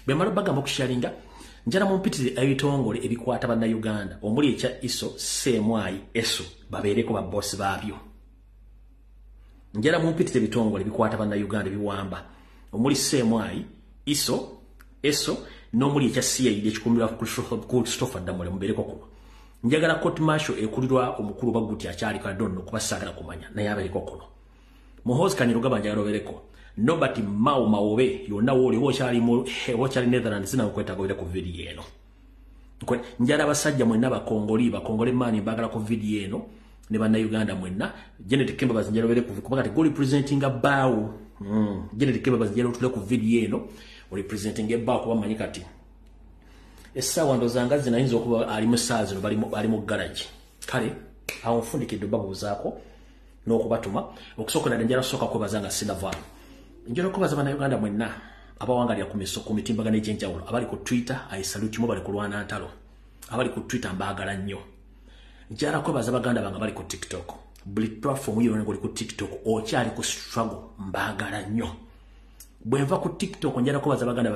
bemalo bagamba okusharinga njala mumpitire ebitongole ebikwata banna Uganda omuli ekya ISO semwai ESO babeereko ba boss baabyo njala mumpitire ebitongole ebikwata banna Uganda biwamba omuli semwai ISO ESO nomuli ekya CID ekikumira ku Christopher Damole mubeereko kuno njagala court martial ekulirwa omukulu baguti akyali kadonno kubasagala kumanya naye abeereko kuno Muhoozi Kanyirugaba banjagala obeereko Nobati Mao Maobe yonna woli wokyali Netherlands na kweta ku video eno njala abasajja mwenna bakongole mani bagala ku video eno ne banna Uganda mwenna Janet Kemba bazinjala obeereko kubanga te go representing a bow Janet Kemba bazinjala otule ku video eno representing a bow kuba manyi kati essawa ndozanga zinayinza okuba ali mu saazi no bali mu garage kale awo mfundikidde babuuzaako n'okubatuma okusooka na njala soka kwebazanga sinavaamu njala okubaza bana Uganda mwenna abawangalira ku mitimbagano egy'enjawulo abali ku Twitter I salute mu bali kulwana ntalo abali ku Twitter mbaagala nnyo njala kwebaza baganda banga bali ku TikTok buli platform yonna ngoli ku TikTok okyali ku struggle mbaagala nnyo bwenva ku TikTok njala kwebaza baganda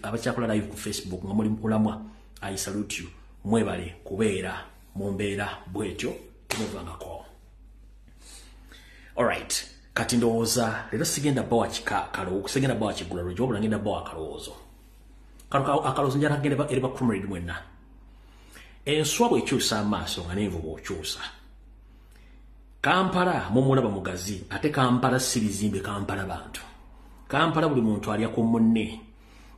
abakyakola live ku Facebook nga muli mulamwa I salute you mwebale kubeera mu mbeera bwetyo tumuvangako alright kati ndowooza leero sigenda bawa sigenda bawa kigula lwejjo wabula ngenda bawa akalowoozo akalowoozo njala ngenda eri ba comrade mwenna enswa bw'ekyusa amaaso nga n'envu bw'okyusa Kampala mumulaba mugazi ate Kampala si bizimbe Kampala bantu Kampala buli muntu alya ku munne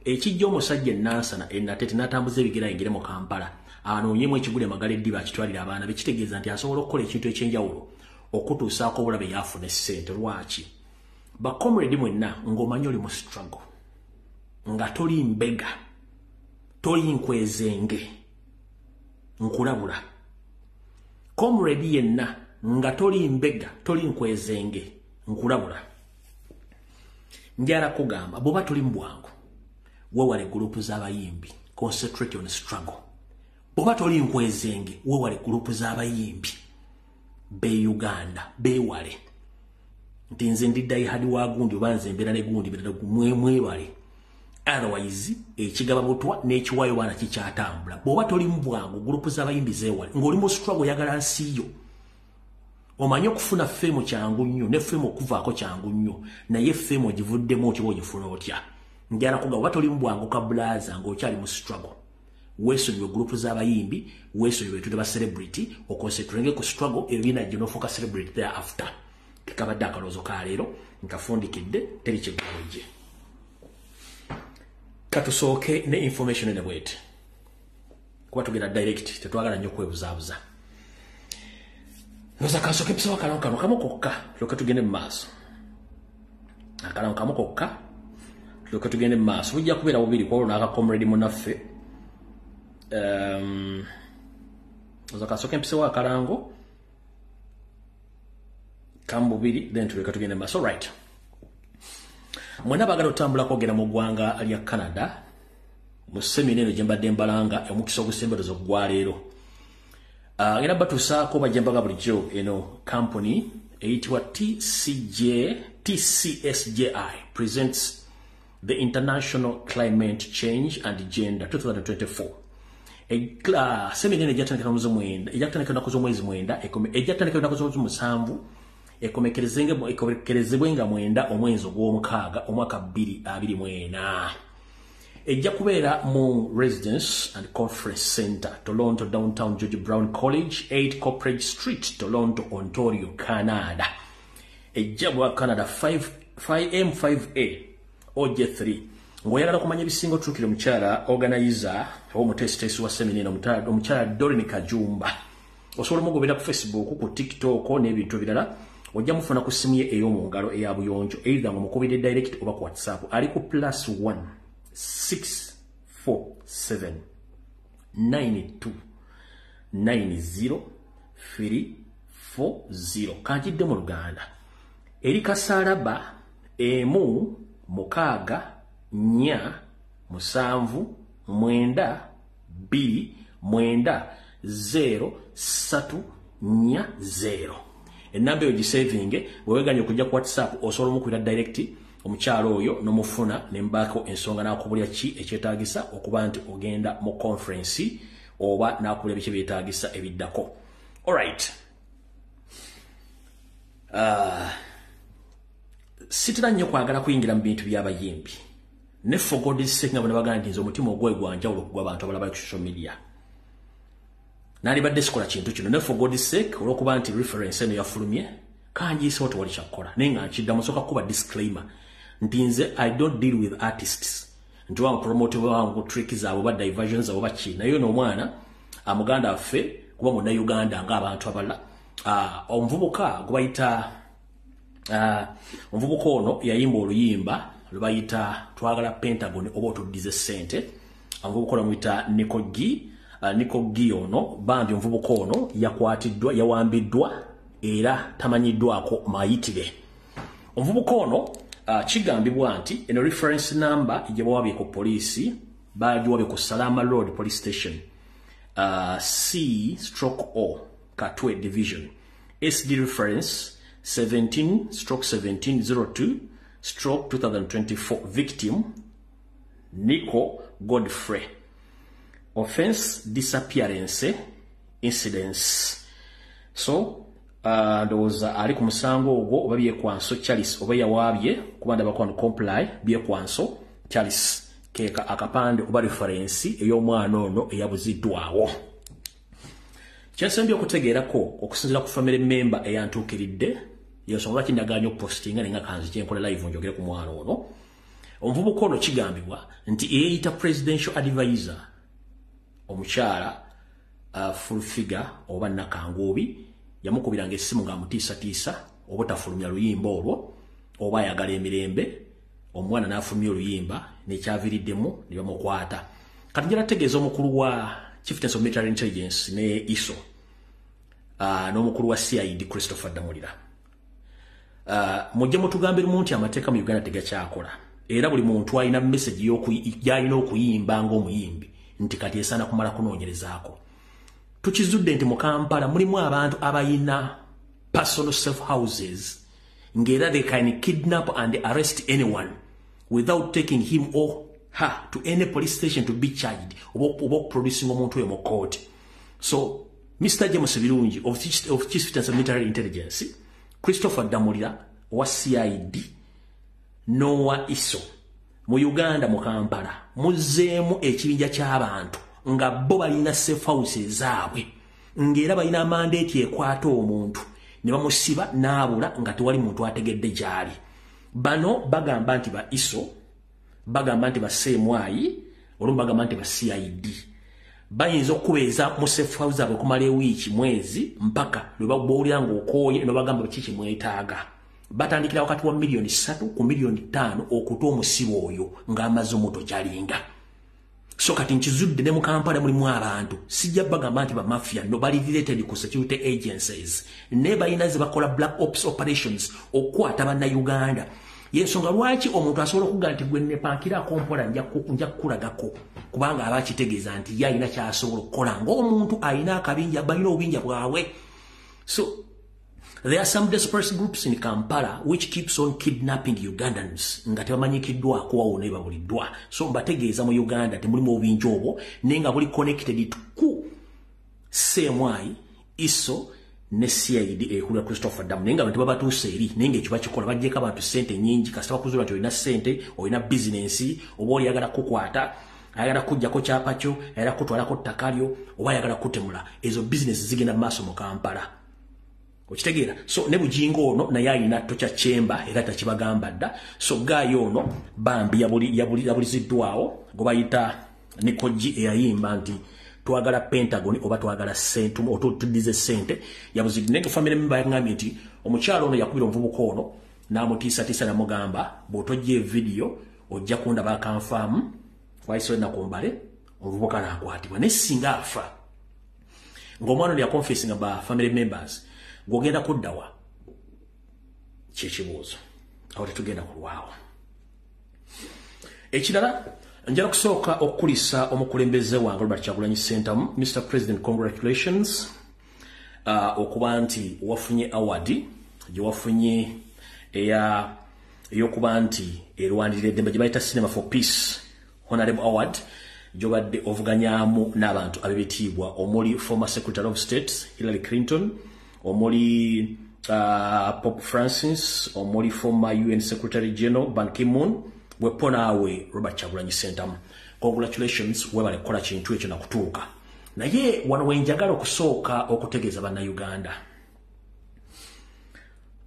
ekijja omusajja ennansana ennatete n'atambuza ebigera ayingire mu Kampala anoonyemu ekigule magala eddiba akitwalira abaana be kitegeeza nti asobola okukola ekintu ekyenjawulo okutuusaako obulabe yaafuna essente lwaki bakomredi mwenna ng'omanyi oli mu struggle nga toli mbega toli nkwezenge nkulabula comrade yenna nga toli mbega toli nkwezenge nkulabula njala kugamba boba toli mbwangu wewale gurupu z'abayimbi concentrate on struggle boba toli nkwezenge wewale gurupu z'abayimbi be Uganda be wale ntinze ndiddayi hadi wagundi obanze mbera ne gundi bera mwebale otherwise ekigaba butwa n'ekiwayo bana kikyatambula boba toli mbwangu gurupu z'abayimbi zeewale ng'oli mu struggle yagala nsiyo omanyi okufuna femo kyangu nnyo ne femo okuvaako kyangu nnyo naye femo ogivuddemu otya ogifuna otya njala kugamba batoli mbwangu kabulaza ng'okyali mu struggle weesonyiwe gurupu z'abayimbi weesonyiwe tude ba celebrity okonsentrenge ku struggle ebina gye n'ofuuka celebrity thereafter kekabadde akaloozo ka leero nkafundikidde teri kigulojje katusooke ne information ene bwete kuba tugenda direct tetwagala nnyo kwebuzaabuza noza kasooke mpisawo akalamu kano kamu kokka tulyoke tugende mu maaso akalamu kamu kokka tulyoke tugende mu maaso bujja kubeera bubiri kwolwo n'akakomredi munaffe noza kasooke mpisawo akalango kamu bubiri then tulyoke tugende mu maaso alright mwena bagala otambula kwogera mu ggwanga lya Canada mu semina eno gye mbadde mbalanga omukisa ogusemberezo gwa leero ngenda batuusaako bajembaga bulijjo eno company eyitibwa TCSJI presents the International Climate Change and Gender 2024 semina eno ejjatandika ennaku z'omwezi mwenda ejjatandika ennaku z'omusanvu ekomekerezebwenga mwenda omwezi ogw'omukaaga omwaka 2024 ejja kubeera mu Residence and Conference Center Toronto Downtown George Brown College 8 Copperage Street Toronto Ontario Canada ejja bwa Canada 5M5A OJ3 ng'oyagala kumanya ebisinga otuukire omukyala organizer omutesitesi wa semina eno omukyala Doreen Kajumba osobola omugobera ku Facebook ku TikTok n'ebintu ebirala ojja mufuna ku simu ye ey'omu ngalo eya buyonjo either ng'omukubidde direct oba ku WhatsApp ali ku +1 647 92 90 340 kanjidde mu Luganda eri kasalaba emu mukaaga nya musanvu mwenda 2 mwenda 0 3 nya 0 enamba yo gisaving weweganya okujja ku WhatsApp osobola omukubira direct omukyalo oyo nomufuna nembako ensonga nakubulya ki ekyetaagisa okuba nti ogenda mu conference oba nakubulya biki byetaagisa ebiddako. Alright. Sitira nnyo kwagala kuyingira mu bintu by'abayimbi. Ne for God's sake nga banabaga nti nze omutima ogwegwanjawulo okugwa abantu abalaba ku social media. Nali badde sikola kintu kino ne for God's sake olwokuba nti reference eno yafulumye kanjiisa oto wali kyakola naye nga nkidda musoka kuba disclaimer nti nze I don't deal with artists nti wangu promote wangu trick zaabwe ba diversions zaabwe baki naye n'omwana amuganda affe kuba mu Uganda ng'abantu abalala omuvubuka gubayita omuvubuka ono yayimba oluyimba lubayita twagala Pentagon oba otuddize ssente omuvubuka ono muyita Nico G ono bambi omuvubuka ono yakwatiddwa yawambiddwa era tamanyiddwako mayitire. Omuvubuka ono kigambibwa nti eno reference number gye bawabye ku poliisi bagiwabye ku Salama Road Police Station C/O Katwe Division SD reference 17/1702/2024 victim Nico Godfrey. Offense disappearance incidents. So ndowooza ali ku musango ogwo oba byekwanso Charles oba yawabye kubanda bakwano comply byekwanso Charles keka akapande oba reference ey'omwana ono eyabuziddwawo. Kyensembye okutegeerako okusinziira ku family member eyantuukiridde yensonga kindagaanya okupostinga nenga kanzi kyenkola live njogere ku mwana ono. Omuvubuka ono kigambibwa nti eyeyita presidential advisor omukyala full figure oba Nakangubi yamukubiranga essimu nga amutiisatiisa oba tafulumya luyimba olwo oba ayagala emirembe omwana n'afulumya oluyimba nekyaviriddemu ne bamukwata. Kati njala tegeeza omukulu wa Chieftains of Military Intelligence ne ISO n'omukulu wa CID Christopher Damulira mujje mutugambira nti amateeka mu Uganda tegakyakola era buli muntu alina message y'alina okuyimba ng'omuyimbi nti kati esaana kumala kunoonyerezaako. Tukizudde nti mu Kampala mulimu abantu abayina personal safe houses ngera they can kidnap and arrest anyone without taking him or her to any police station to be charged oba producing omuntu oyo mu court. So Mr. James Birungi of Chieftains of Military Intelligence, Christopher Damulira wa CID Noah ISO mu Uganda mu Kampala muzeemu ekibinja ky'abantu nga bo balina safe houses zaabwe ngera balina mandate ekwata omuntu ne bamusiba n'abula nga tewali muntu ategedde gyali. Bano bagamba nti ba ISO bagamba nti ba CMI olumu bagamba nti ba CID bayinza okubeeza mu safe house zaabwe okumala ewiiki mwezi mpaka lwe babuulira ng'okooye ne bagamba kiki mwetaaga. Batandikira wakati wa milioni 3 ku milioni 5 okuta omusibo oyo ng'amaze omuto kyalinga. So kati nkizudde ne mu Kampala mulimu abantu sijja bagamba nti ba mafia no bali related ku security agencies ne bayina ze bakola black ops operations okwata banna Uganda. Yensonga lwaki omuntu asobola okugamba nti gwe nepankira kompola nja kukulagako kubanga abakitegeeza nti yalina kyasobola okukola ng'omuntu alina akabinja balina obubinja bwabwe. So there are some dispersed groups in Kampala which keeps on kidnapping Ugandans nga tebamanyikiddwa kuwawona ebabuliddwa. So mbategeeza mu Uganda temulimu obubinja obwo naye nga buli connected ku CMI ISO ne CID ekulira Christopher Damu naye nga abantu babatuuse eri naye ng'ekyo bakikola baggyeko abantu ssente nnyingi kasita bakuzula nti olina ssente olina bizinensi oba oli ayagala kukwata ayagala kujjako kyapa kyo ayagala kutwalako ttaka lyo oba ayagala kutemula ezo bizinensi zigenda mu maaso mu Kampala. Okitegeera. So ne bujingo ono naye alina tokya chemba era takibagamba dda. So gaayo ono bambi yabuliziddwawo gwe bayita Nikoji eyayimba nti twagala Pentagon oba twagala sente otudize sente yabuzidde ne family member yangambye nti omukyalo ono yakubira omuvubuka ono n'amutiisatiisa namugamba bw'otojja video ojja kundaba akanfaamu waiso na kumbale omuvubuka n'akwatibwa ne singa afa ng'omwana ono yakonfesinga ba family members gogenda kuddawa kyekibuuzo awo tetugenda kulwawo. Ekirala njala kusooka okukulisa omukulembeze wange Robert Kyagulanyi Ssentamu. Mr. President, congratulations okuba nti wafunye award gye wafunye eya eyokuba nti erwanirira eddembe gye bayita Cinema for Peace Honorable Award gy'obadde ovuganyamu n'abantu ab'ebitiibwa omuli former Secretary of State Hillary Clinton, omuli Pope Francis, omuli former UN Secretary General Ban Ki-moon, wepo naawe Robert Kyagulanyi Ssentamu. Congratulations, webale kukola kintu ekyo nakutuuka. Naye wano wenjagala okusooka okutegeeza bannayuganda.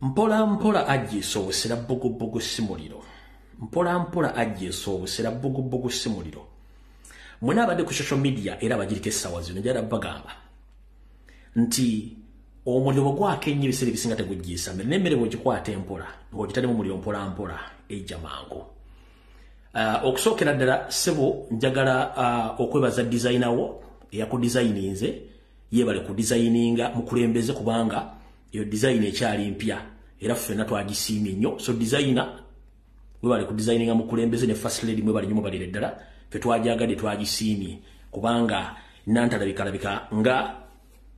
Mpola mpola agyesoobosera bbugubugu si muliro. Mpola mpola agyesoobosera bbugubugu si muliro. Mwena abadde ku social media era abagiriko essaawa zino njala bagamba nti omuliro gwaka ennyo ebiseera ebisinga tegugyiisa mmere n'emmere bw'ogikwata empola ng'ogitalimu muliro mpola mpola ejja mangu. Okusookera ddala ssebo njagala okwebaza designer wo eyakudesigninze yeebale ku designinga mukulembeze kubanga iyo design ekyali mpya era ffenna twagisiimye nnyo. So designer weebale ku designinga mukulembeze ne first lady mwebale nnyo mubalire ddala fe twajagadde twagisiimye kubanga nantalabika nga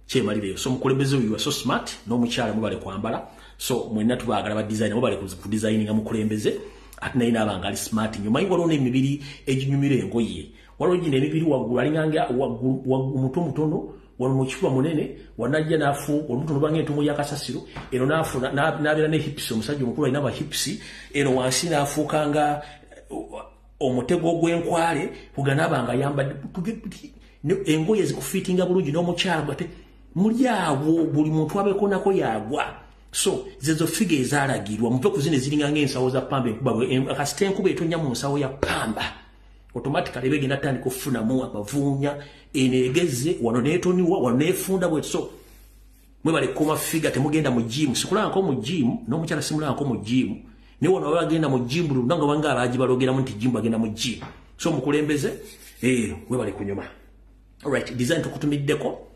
kyemalire. So mukulembeze you are so smart n'omukyala mwebale kwambala. So mwenna tubaagala ba designer mwebale ku designinga mukulembeze ate naye n'abanga ali smart nnyo. Manyi waliwo n'emibiri eginyumira engoye, waliwo gino emibiri waggulu alinganga omutwe mutono wano mukifuba munene wanajja nafu olubuto lwange entumo ya kasasiro eno nafu nabeera ne hips omusajja omukulu alina ba hips eno wansi nafuukanga omutego gw'enkwale kuganabanga yambadde engoye zikufiitinga bulungi n'omukyala bwate muli awo buli muntu abeeko nako yagwa. So zezo figure ezalagirwa mutwe kuzine ziringa ng'ensawo za pamba enkuba kasita enkuba etonnya mu nsawo ya pamba automatically begenda tandika okufunamu amavuunya enegeze wano neetoniwa wano neefunda bwe. So mwebale koma figure temugenda mu gym sikulanga mu gym n'omukyala simulanga mu gym ne wano bagenda mu gym bulunga banga abaji balogeramu nti gym bagenda mu gym. So mukulembeze mwebale kunyuma. Alright, design tukutumiddeko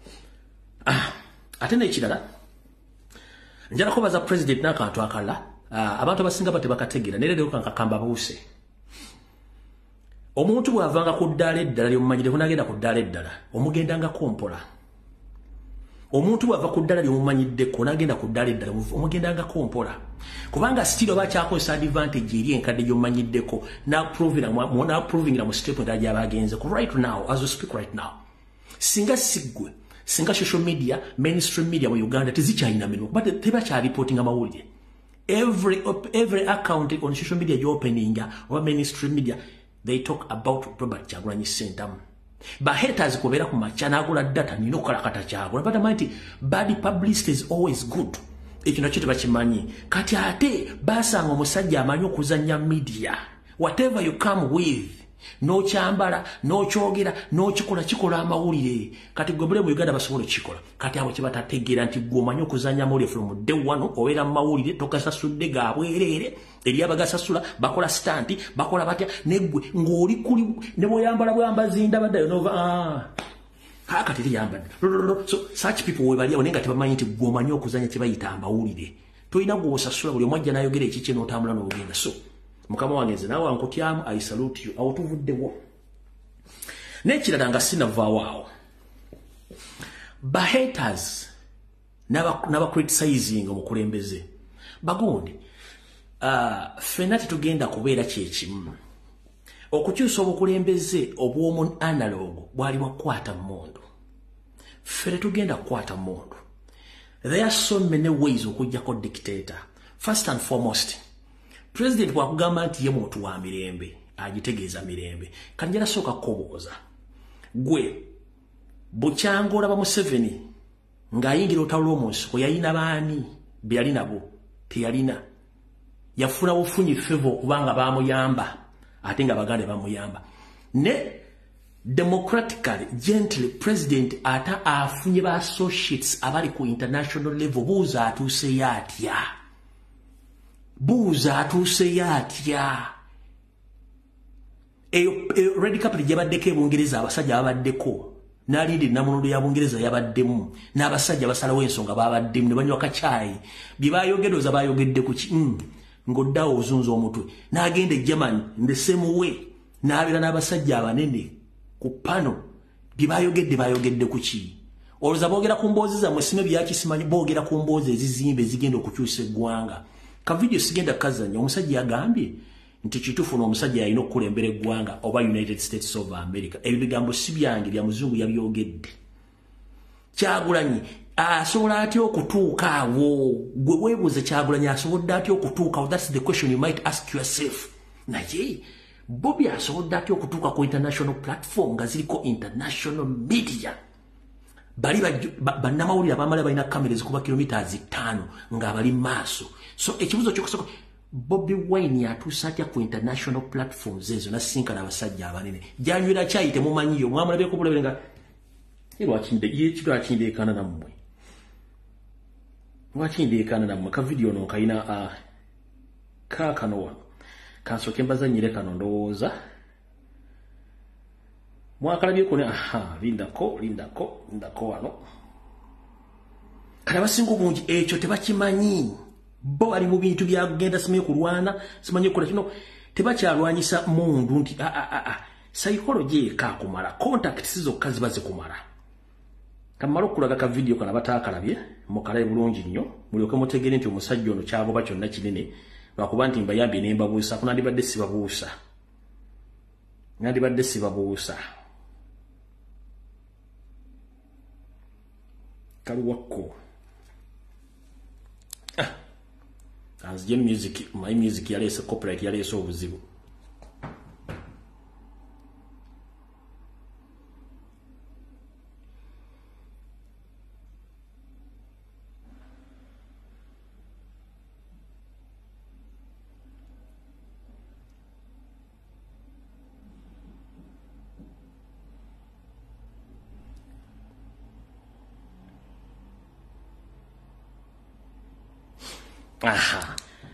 ate n'ekirala njala kubaza president n'akantu akala abantu abasinga bate bakategeera nerero kankakamba buuse. Omuntu bw'avanga ku ddaala eddala ly'omumanyire kunagenda ku ddaala eddala omugendangako mpola. Omuntu bw'ava ku ddaala ly'omumanyiddeko nagenda ku ddaala eddala omugendangako mpola kubanga sitiro bakyakozesa advantage eri enkadde gy'omumanyiddeko n'aprovingira mu statement agyaba agenze ku right now as we speak right now. Singa siggwe singa social media mainstream media mu Uganda tezikyalina mirimu kuba tebakyalipotinga mawulire. Every account on social media gy'openinga oba mainstream media they talk about Robert Kyagulanyi Ssentamu. But haters kubeera ku macha n'agula data nina okukalakata Kyagulanyi. But nti bad publicity is always good. Ekyo nakyo tebakimanyi. Kati ate basanga omusajja amanyi okuzannya media. Whatever you come with no kyambala no kyogera no kikola amawulire. Kati gobule mu Uganda basobola kikola. Kati abo kyebatategeera nti gwomanyi okuzannya amawulire from day one obeera mu mawulire tokasasudde ga bwerere eri abagasasula bakola stanti bakola batya neggwe ng'oli kuli ne bweyambala bwambazinda baddayo nova kati liyambadde. So such people webali awo naye nga tebamanyi nti gwomanyi okuzannya kyebayita amawulire tolina gw'osasula buli omwajja n'ayogera ekikye n'otambula n'ogenda. So mukama wange nze naawe ankutyamu I salute you awo tuvuddewo. N'ekirala nga sinavaawo awo bahaters n'abacriticizing omukulembeze bagonde ffenna tetugenda kubeera kyekimu. Okukyusa obukulembeze obw'omu analog bwali bwakukwata mmundu ffe tetugenda kukwata mmundu. There are so many ways okujjako dictator. First and foremost president bwakugamba nti ye muntu wa mirembe agitegeeza mirembe kanjala sooka kukoboza gwe bukyanga olaba Museveni ng'ayingira olutalo lw'omunsiko yalina baani be yali nabo teyalina yafuna bufunyi favor kubanga baamuyamba ate nga bagande bamuyamba ne democratically gently president ata afunye ba associates abali ku international level buuza atuuseyo atya red carpet gyabaddeko ebungereza abasajja babaddeko n'alindi namunondo ya bungereza yabaddemu n'abasajja basalawo ensonga babaddemu ne banywa kacaayi bye bayogedoza bayogedde ku ng'oddawo ozunza omutwe n'agenda e Germany the same way n'abeera n'abasajja abanene ku pano bye bayogedde ku ki olowooza boogera ku mboozi zammwe sime byakisimanyi boogera ku mboozi ezizimbe ezigenda okukyusa eggwanga. ka video sigenda kazanya omusajja yagambye nti kitufu n'omusajja yalina okukulembera eggwanga oba United States of America ebigambo si byange bya muzungu yabyogedde Kyagulanyi asobola atya okutuuka awo gwe weebuuze Kyagulanyi asobodde atya okutuuka that's the question you might ask yourself naye Bobby asobodde atya okutuuka ku international platform nga ziriko international media bali bannamawulire abamala balina kamera ezikuba kilometers 5 nga bali maaso so ekibuzo ky'okusooka Bobby Wine yatuusa atya ku international platforms ezo nasinkana abasajja abanene janywera kyayi temumanyiyo mwamulabyeko bulabire nga lwakindeekana nammwe ka video no kayina kaakano wano kansooke mbazanyire kano ndowooza mwakalabyeko ne lindako wano kati abasinga obungi ekyo tebakimanyi bo bali mu bintu byagenda simanyi kulwana simanyi kukola kino tebakyalwanyisa mundu nti psychology ekakumala contacts zokka ziba zikumala kamala okulaga ka video kana bataakalabye mukalaye bulungi nnyo mulyoke mutegere nti omusajja ono kyagoba kyonna kinene lwakuba nti mbayambye ne mbabuusa kunandibadde sibabuusa kaliwakko as my music yaleese copyright yaleese obuzibu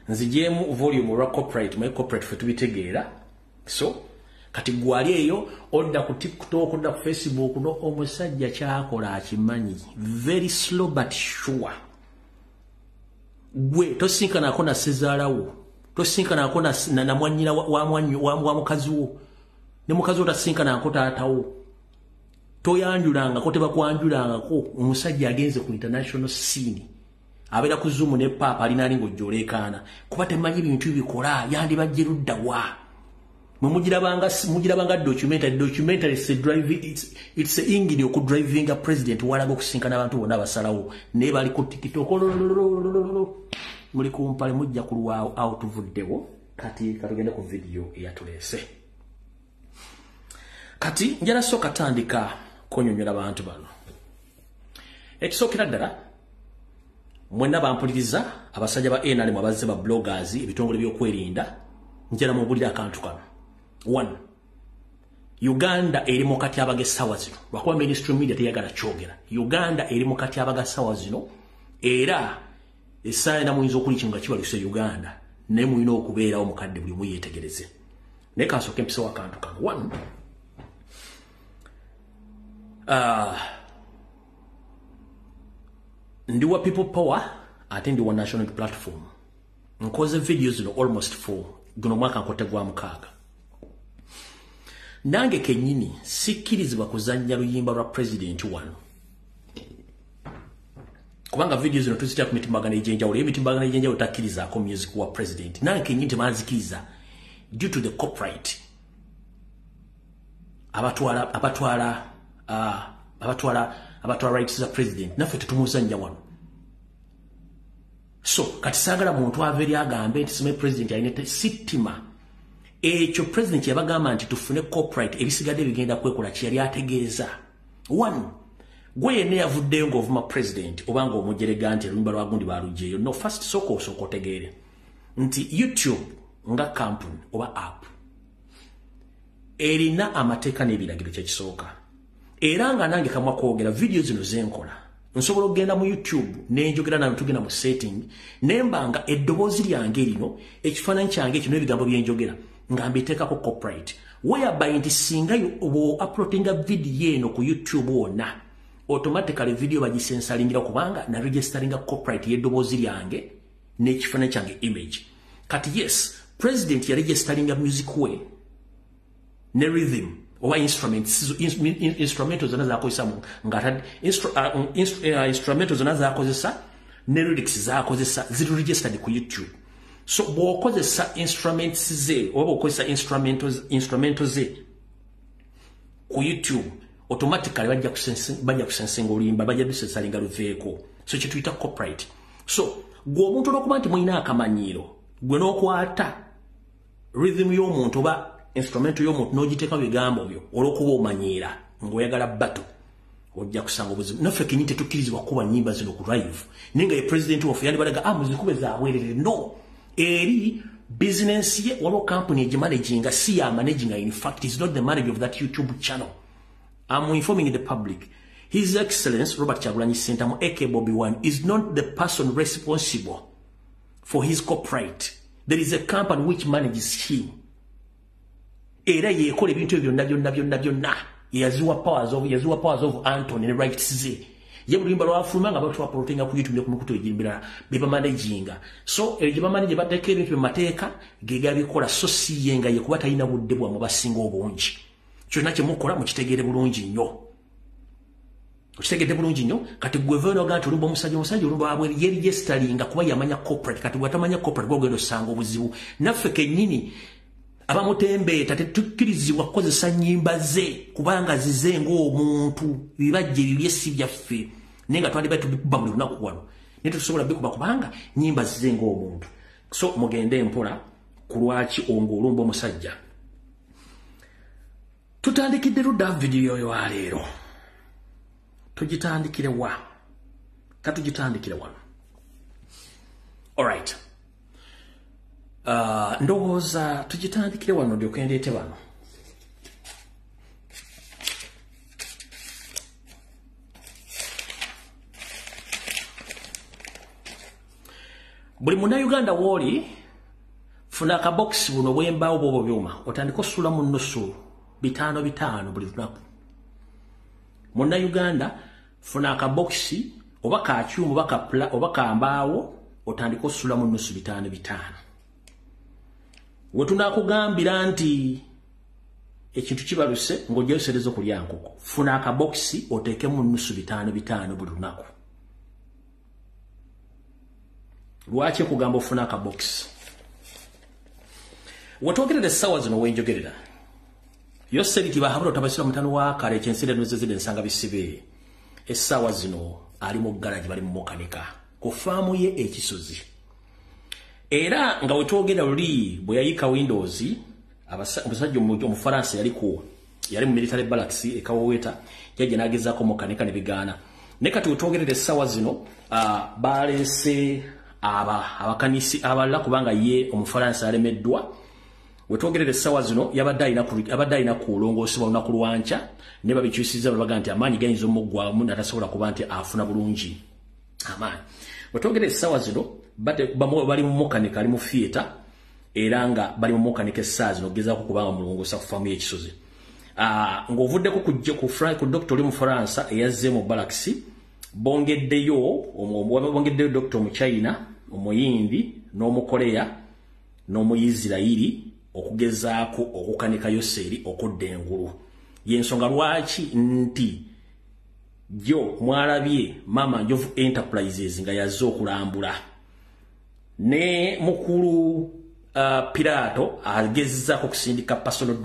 nzijemu volume ra copyright my copyright fe tubitegeera so kati gwali eyo odda ku TikTok odda ku Facebook no omusajja kyakola akimanyi very slow but sure gwe tosinkana akona sezaalawo tosinkana akona na mwanyira wa mukazi wo ne mukazi otasinkana akota atawo toyanjulanga ko tebakwanjulanga ko omusajja agenze ku international scene abera kuzumu ne papa alina lingo jolekana kuba temanyi bintu bikola yandi bajirudda wa mujirabanga documentary it's a ingidi oku driving a president walaga okusinkana abantu bonna basalawo ne bali ku TikTok muli kumpale mujja kulwa out vuddewo kati katugenda ku video eyatulese kati njala soka tandika konyonyola abantu bano ekisokera ddala mwena bampuliriza abasajja ba NRM abazze ba bloggers ebitongole byokwerinda njala mu bulira akantu kano 1 Uganda eri mu kati abagesawa zino lwakuba ministry media teyagala kyogera Uganda eri mu kati abagasawa zino era esaana muyinza okuli nga kibaluse Uganda ne muyina okubeera omukadde buli muyetegereze ne kansooke mpisa akantu kano 1 ndiwa people power ate ndiwa national platform nkoze videos no almost 4 guno mwaka nkotegwa mukaaga nange kenyini sikirizibwa kuzanya luyimba lwa president 1 kubanga videos no tuzitya ku mitimbagano ejenjawulo emitimbagano ejenjawulo takiriza ko music wa president nange kenyini temanzikiriza due to the copyright abatwala rights za president naffe tutumuzanya wano so kati sagala muntu averi agambe nti sime president ayinete sitima ekyo president yabagamba nti tufune copyright ebisigadde bigenda kwekola kyali ategeeza 1 gwe yene yavuddeyo ng'ovuma president obanga omujerega nti oluyimba lwa gundi balugyeyo no first soko otegeere nti YouTube nga company oba app erina amateeka n'ebiragiro kyekisooka era nga nange kamwa kwogera video zino zenkola nsobola okugenda mu YouTube nenjogera nayo tugenda mu setting nembanga eddoboozi lyange lino ekifaananyi kyange kino ebigambo byenjogera nga mbiteekako copyright whereby nti singa uploadinga video eno ku YouTube wonna automatically video bagisensalingira kubanga na registeringa copyright y'eddoboozi lyange n'ekifaananyi kyange image kati yes president ya registeringa music we ne rhythm oba instrumentals zona zakozesa ngata instrumentals zona zakozesa ne lyrics zakozesa ziri registered ku YouTube So bw'okozesa instruments ze oba okozesa instrumentals ze ku YouTube automatically bajja kusensinga olimba bajja bisesalinga luveeko. So kye tuyita copyright. So gwe omuntu olw'okuba nti mulina akamanyiiro gwe n'okwata rhythm y'omuntu oba instrument y'omuntu n'ogiteeka bigambo byo olw'okuba omanyiira ng'oyagala battle ojja kusanga obuzibu. Naffe kenyini tetukkirizibwa kuba nnyimba zino ku live naye nga ye president waffe yandibalaga muzikube zaabwerere. No, eri business ye waliwo company egimanaginga si ya managinga. In fact, it's not the manager of that YouTube channel. I'm informing the public. His Excellency Robert Kyagulanyi Ssentamu aka Bobby Wine is not the person responsible for his copyright. There is a company which manages him. Era yekola ebintu ebyo byonna yaziwa powers of Anthony and rights ze. Ye bulimba lwafuluma nga batwa protein ku YouTube ku mukuto ejimbira beba managinga. So ejiba manage bateka ebintu bemateeka gega bikola so si yenga ye kuba talina budde bwa mubasinga obungi. Kyonna kye mukola mukitegere bulungi nnyo. Ukitegedde bulungi nnyo kati guvernor gantu olumba omusajja olumba abwe ye registeringa kuba yamanya corporate kati bwatamanya corporate gwogendo sanga obuzibu. Naffe kennyini abamutembeeta tetukkirizibwa kukozesa nnyimba ze kubanga zize ng'omuntu bibajje bibye si byaffe naye nga twandibadde tubikuba buli lunaku wano naye tetusobola bikuba kubanga nnyimba zize ng'omuntu. So mugende mpola ku lwaki olumba omusajja. Tutandikidde ludda video yo leero. Tugitandikire wa? Katugitandikire wano. Alright. Ndowooza tugitandikire wano ndyoke ndeete wano. Buli Munnayuganda w'oli funa akabox buno bw'embaawo bw'obwo byuma otandika osula mu nnusu 5 buli lunaku. Munnayuganda funa akaboxi oba ka kyuma oba ka mbaawo otandika osula mu nnusu 5. We tunakugambira nti ekintu kibaluse ng'ojja osereza okulya nkoko. Funa akaboxi oteeke mu nnusu 5 buli lunaku. Lwaki kugamba ofuna akaboxi? Wetwogerera essaawa zino wenjogerera. Yo seriti bahabula otabasira mutano wa kale kyensire nwezezide nsanga bisibe. Essaawa zino ali mu garage bali mu mokanika ku faamu ye ekisozi. Era nga wetwogera luli bwe yayika Windows abasajja omufaransa yali mu military barracks ekawoweta yaje nagezaako mokanika ne bigaana. Ne kati wetwogerera essaawa zino balese abakanisi abalala kubanga ye omufaransa alemeddwa. Wetwogerera essaawa zino yabadde alina kulongoosebwa olunaku lwanca ne babikyusiza babaga nti amaanyi gayinza omuggwaamu natasobola kuba nti afuna bulungi amaanyi. Wetwogerera essaawa zino bali mu mokanika ali mu theatre era nga bali mu mokanika essaawa zino gezaako kubanga mulongoosa ku faamu y'ekisozi. Ng'ovuddeko ku dokita oli Mufaransa eyazze mu barracks bongeddeyo dokita Omuchina, Omuyindi n'Omukoreya n'Omuyisirayiri okugezaako okukanika Yoseri okudda engulu. Yensonga lwaki nti jo mwalabye Mama Njovu Enterprises nga yazze okulambula ne mukulu Pirato agezaako okusindika personal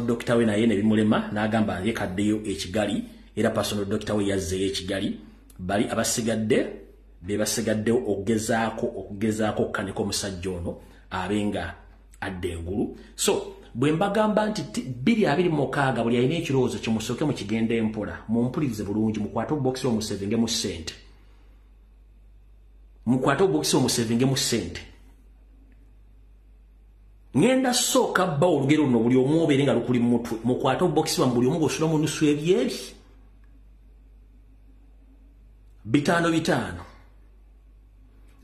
doctor we naye ne bimulema n'agamba yekaddeyo ekigali era personal doctor we yazzeyo ekigali. Bali abasigadde basigaddewo okugezaako okukanika omusajja ono abenga adda engulu. So bwe mbagamba nti 2026 buli alina ekirowoozo kimusooke mu kigenda empola mumpulirize bulungi mukwate obubokisi omusevengemu ssente. Mukwate obubokisi omusevengemu ssente. Ngenda sooka bba olugero luno buli omu obeere nga lukuli mu mutwe. Mukwate obubokisi bwamu buli omu g'osula mu nnusu ebyeri 5.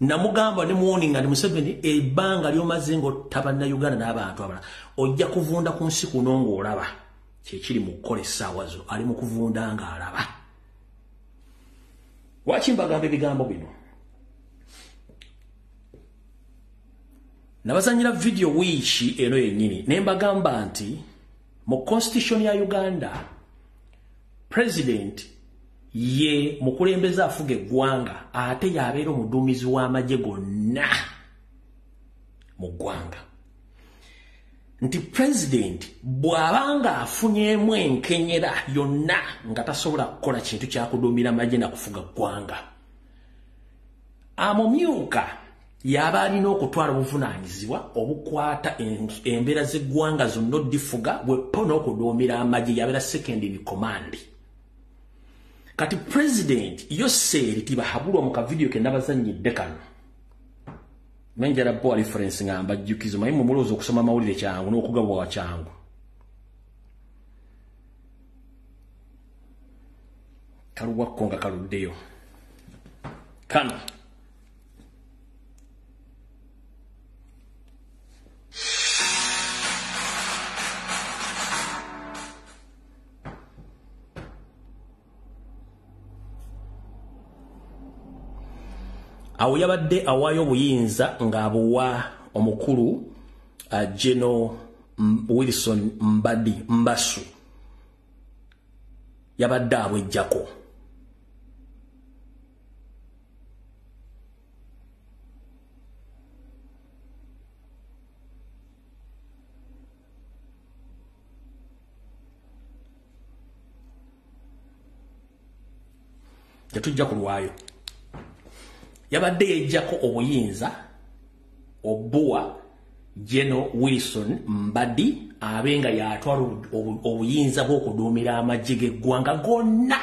Namugamba ne muoninga ne Museveni ebbanga lyomaze ng'otta Bannayuganda n'abantu abalala ojja kuvunda ku nsi kuno ng'olaba kyekiri mu kukola essaawa zo ali mu kuvunda ng'alaba. Lwaki mbagamba ebigambo bino? Nabazanyira video wiiki eno yennyini ne mbagamba nti mu constitution ya Uganda president ye mukulembeza afuga eggwanga ate yabeera omuduumizi w'amagye gonna mu ggwanga nti president bw'abanga afunyemu enkenyera yonna nga tasobola kukola kintu kyakuduumira amagye na kufuga ggwanga amumyuka yaba alina okutwala obuvunaanyizibwa obukwata embeera z'eggwanga zonna oddifuga bweppo n'okuduumira amagye yabeera second in command kati president Yoseri tibahabulwa mu kavidiyo ke nabazannyidde kano menjala bo reference ngamba jjukizo mayimu mulowooza okusoma amawulire kyangu n'okugabwa wa kyangu kaluwakko nga kaluddeyo kano awo yabadde awaayo obuyinza ng'abuwa omukulu General Wilson Mbadi Mbasu yabadde abwejjako tetujja kulwayo yabadde yejjako obuyinza obuwa General Wilson Mbadi abenga yatwala obuyinza bw'okuduumira amagye g'eggwanga gonna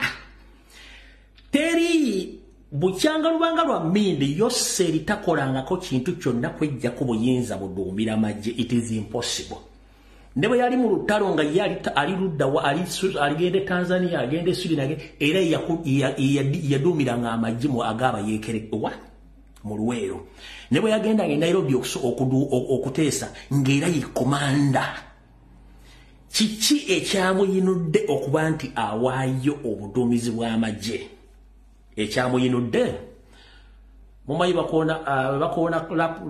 teri bukyanga lubanga lwa mmindi Yoseri takolangako kintu kyonna kwejjako buyinza buduumira amagye. It is impossible. Ne bwe yali mu lutalo nga ali ludda wa aligende Tanzania agende Sudan era yaduumiranga amagye mu agaba yeekerewa mu Luweero. Ne bwe yagenda e Nairobi okuteesa ng'era ye komanda. Kiki ekyamuyinudde okuba nti awaayo obuduumizi bw'amagye? Ekyamuyinudde mumanyi bakoona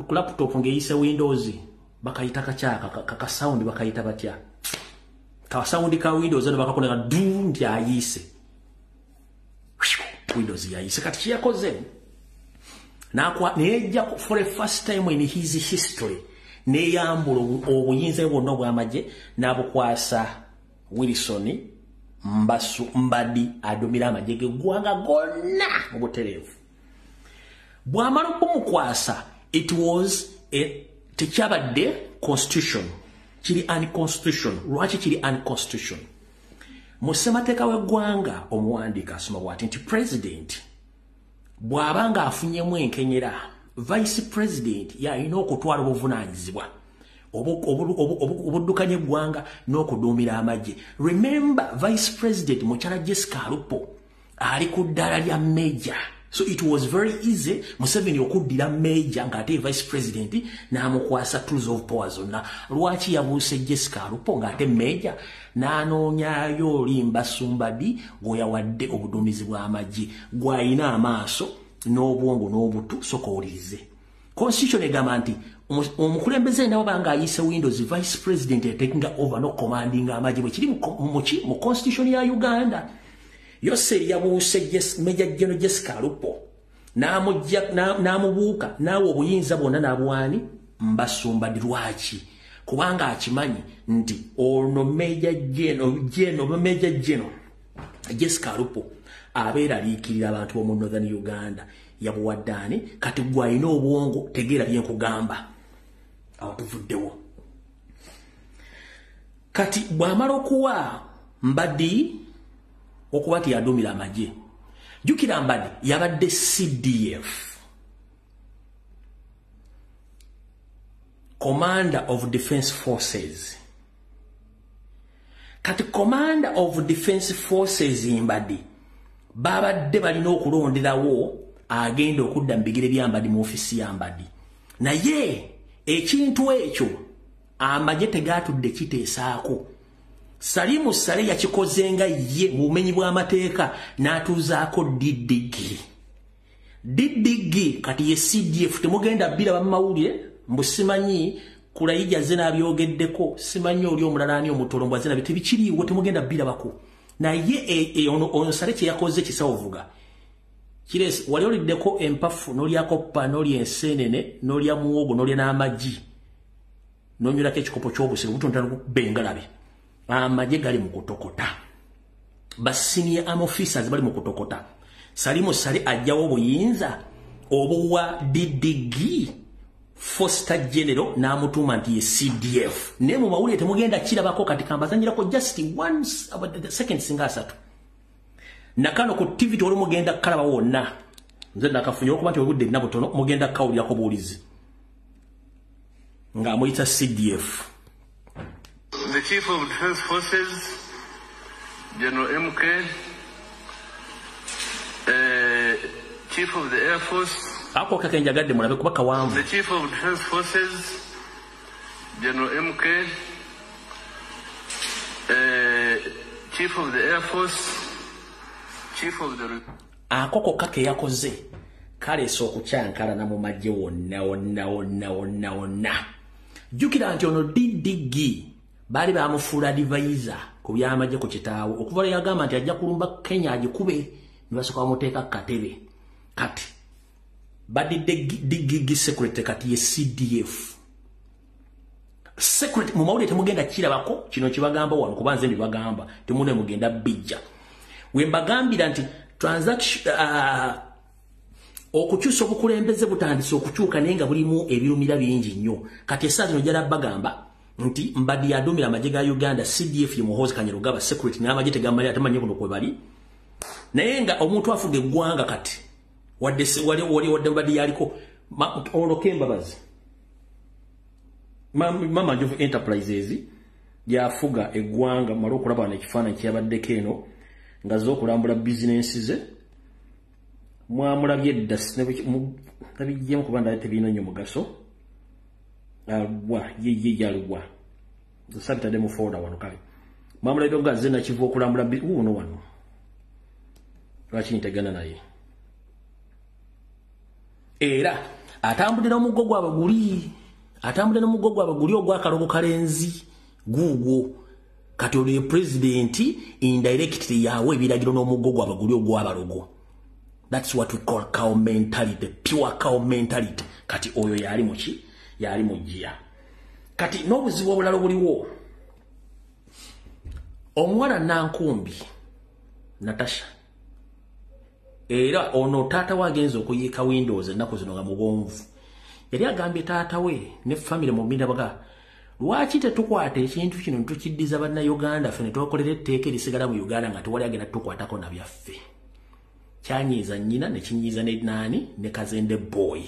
laptop ng'eyise Windows bakayita kaka sound bakayita batya ka sound ka Windows ne bakakoneka du nti ayise Windows yayise kati kiyakoze nejja for the first time in his history neyambula obuyinza bwonna obw'amagye n'abukwasa Wilson Mbasu Mbadi adumira amagye g'eggwanga gonna mu butereevu. Bw'amala okumukwasa it was tekyabadde constitution kiri unconstitution. Lwaki kiri unconstitution? Mu ssemateeka w'eggwanga omuwandiika asoma bw'ati nti president bw'abanga afunyemu enkenyera vice president yalina okutwala obuvunaanyizibwa obuddukanya eggwanga n'okuduumira amagye. Remember vice president mukyala Jessica Alupo ali ku ddaala lya major. So it was very easy Museveni okuddira major ng'ate vice president n'amukwasa tools of power zonna. Lwaki yabuuse Jessica Alupo ng'ate major n'anoonyaayo oli Mbasu Mbadi gweyawadde obuduumizi bw'amagye gw'ayina amaaso n'obwongo n'obutu soka owulirize. Constitution egamba nti omukulembeze nabo banga ayise Windows vice president taking over no commanding amagye bwe kiri mu constitution ya Uganda. Yoseri yabuuse Major General Jessica Alupo n'amubuuka naawe obuyinza bwonna n'abuwaani Mbasu Mbadi. Lwaki? Kubanga akimanyi nti ono Major General Jessica Alupo abeera aliikirira abantu b'omu Northern Uganda. Yabuwaddaani kati gw'alina obwongo tegeera bye nkugamba awo tuvuddewo. Kati bw'amala okuwa Mbadi okuba ti yaduumira amagye, jjukira Mbadi yabadde CDF, Commander of Defense Forces. Kati Commander of Defense Forces Mbadi babadde balina okulonderawo agenda okudda mu bigere bya Mbadi mu ofisi ya Mbadi. Naye ekintu ekyo amagye tegaatudde kiteesaako. Salimu Sale yakikozenga ye mu bumenyi bw'amateeka n'atuuzaako Didigi kati ye CDF. Temugenda biraba mu mawulire mbu simanyi Kulayija ze n'abyogeddeko, simanyi oli omulala ani omutolombwa ze nabyo tebikiriiwo, temugenda birabako. Naye ono Sale kye yakoze kisawuvuga. Kiresi wali oliddeko empafu n'olyako ppa n'olya enseenene n'olya muwogo n'olya n'amagi nonyulako ekikopo ky'obusiro butontana bengalabe amagye gali mu kutokota basiniya officers bali mu kutokota Salimu Sale ajjawo obuyinza obuwa DDG Foster General n'amutuma nti ye CDF ne mu mawulire temugenda kirabako kati kambazanyirako just once about the second singa asatu nakano ku TV tolo mugenda kalaba wonna nze nakafunye okuba nti obudde nabo tono mugenda kawulira ko bulizi nga amuyita CDF. The Chief of Defense Forces, General MK, Chief of the Air Force, ako kakenjagadde mulabe kuba kawanvu. The Chief of Defense Forces, General MK, Chief of the Air Force, Chief of the akoko kake yakoze kale sokukyankala na mu majje wonna jukira nti ono DDG bali bamufuula advisor ku byamajje ku kitaawo okuva yagamba nti ajja kulumba Kenya agikube nibasoka bamuteeka katebe kati DDG secretary kati ye CDF secretary mu mawulire temugenda kirabako kino kibagamba wano kubanze ndibagamba temune mugenda bijja wembagambira nti transaction okukyusa obukulembeze butandise okukyuka nenga bulimu ebirumira bingi nnyo kati esaazi nojala bagamba nti mbadi yadomira amagye ga Uganda CDF ye Muhoozi Kanyarugaba security n'amagye tegamali atamanye kuno kwe bali naye nga omuntu afuga eggwanga kati wadde wadde mbadi yaliko ono Kembabazi mama Njovu Enterprises yafuga eggwanga malo okulaba n'ekifaananyi kyabaddeko eno nga z'okulambula bizinensi ze mwamulabye edda nabijjemu kuba ndabye tebirina nnyo mugaso yalwa sabitadde mu folda wano kale mwamulabye nga ze nakiva okulambula uno wano lwaki ntegana naye era atambulira omuggo gw'abaguli ogw'akalogo kalenzi guugwo kati oli president indirectly yawe ebiragiro n'omuggo gw'abaguli ogw'abalogo. That's what we call cow mentality, pure cow mentality. Kati oyo yali muki yali mujja kati n'obuzibu obulala buliwo omuwala Nankumbi Natasha era ono taata wagenza okuyiika Windows ennaku zino nga mubonvu yali agambye taata we ne family mu binda baga lwaki tetukwata ekintu kino ntukiddiza banna Uganda ffe ne twakolera etteeka erisigala mu Uganda nga tewali agenda tukwatako na byaffe kyanyiza nnyina ne kinyiza ne nani ne Kazende boy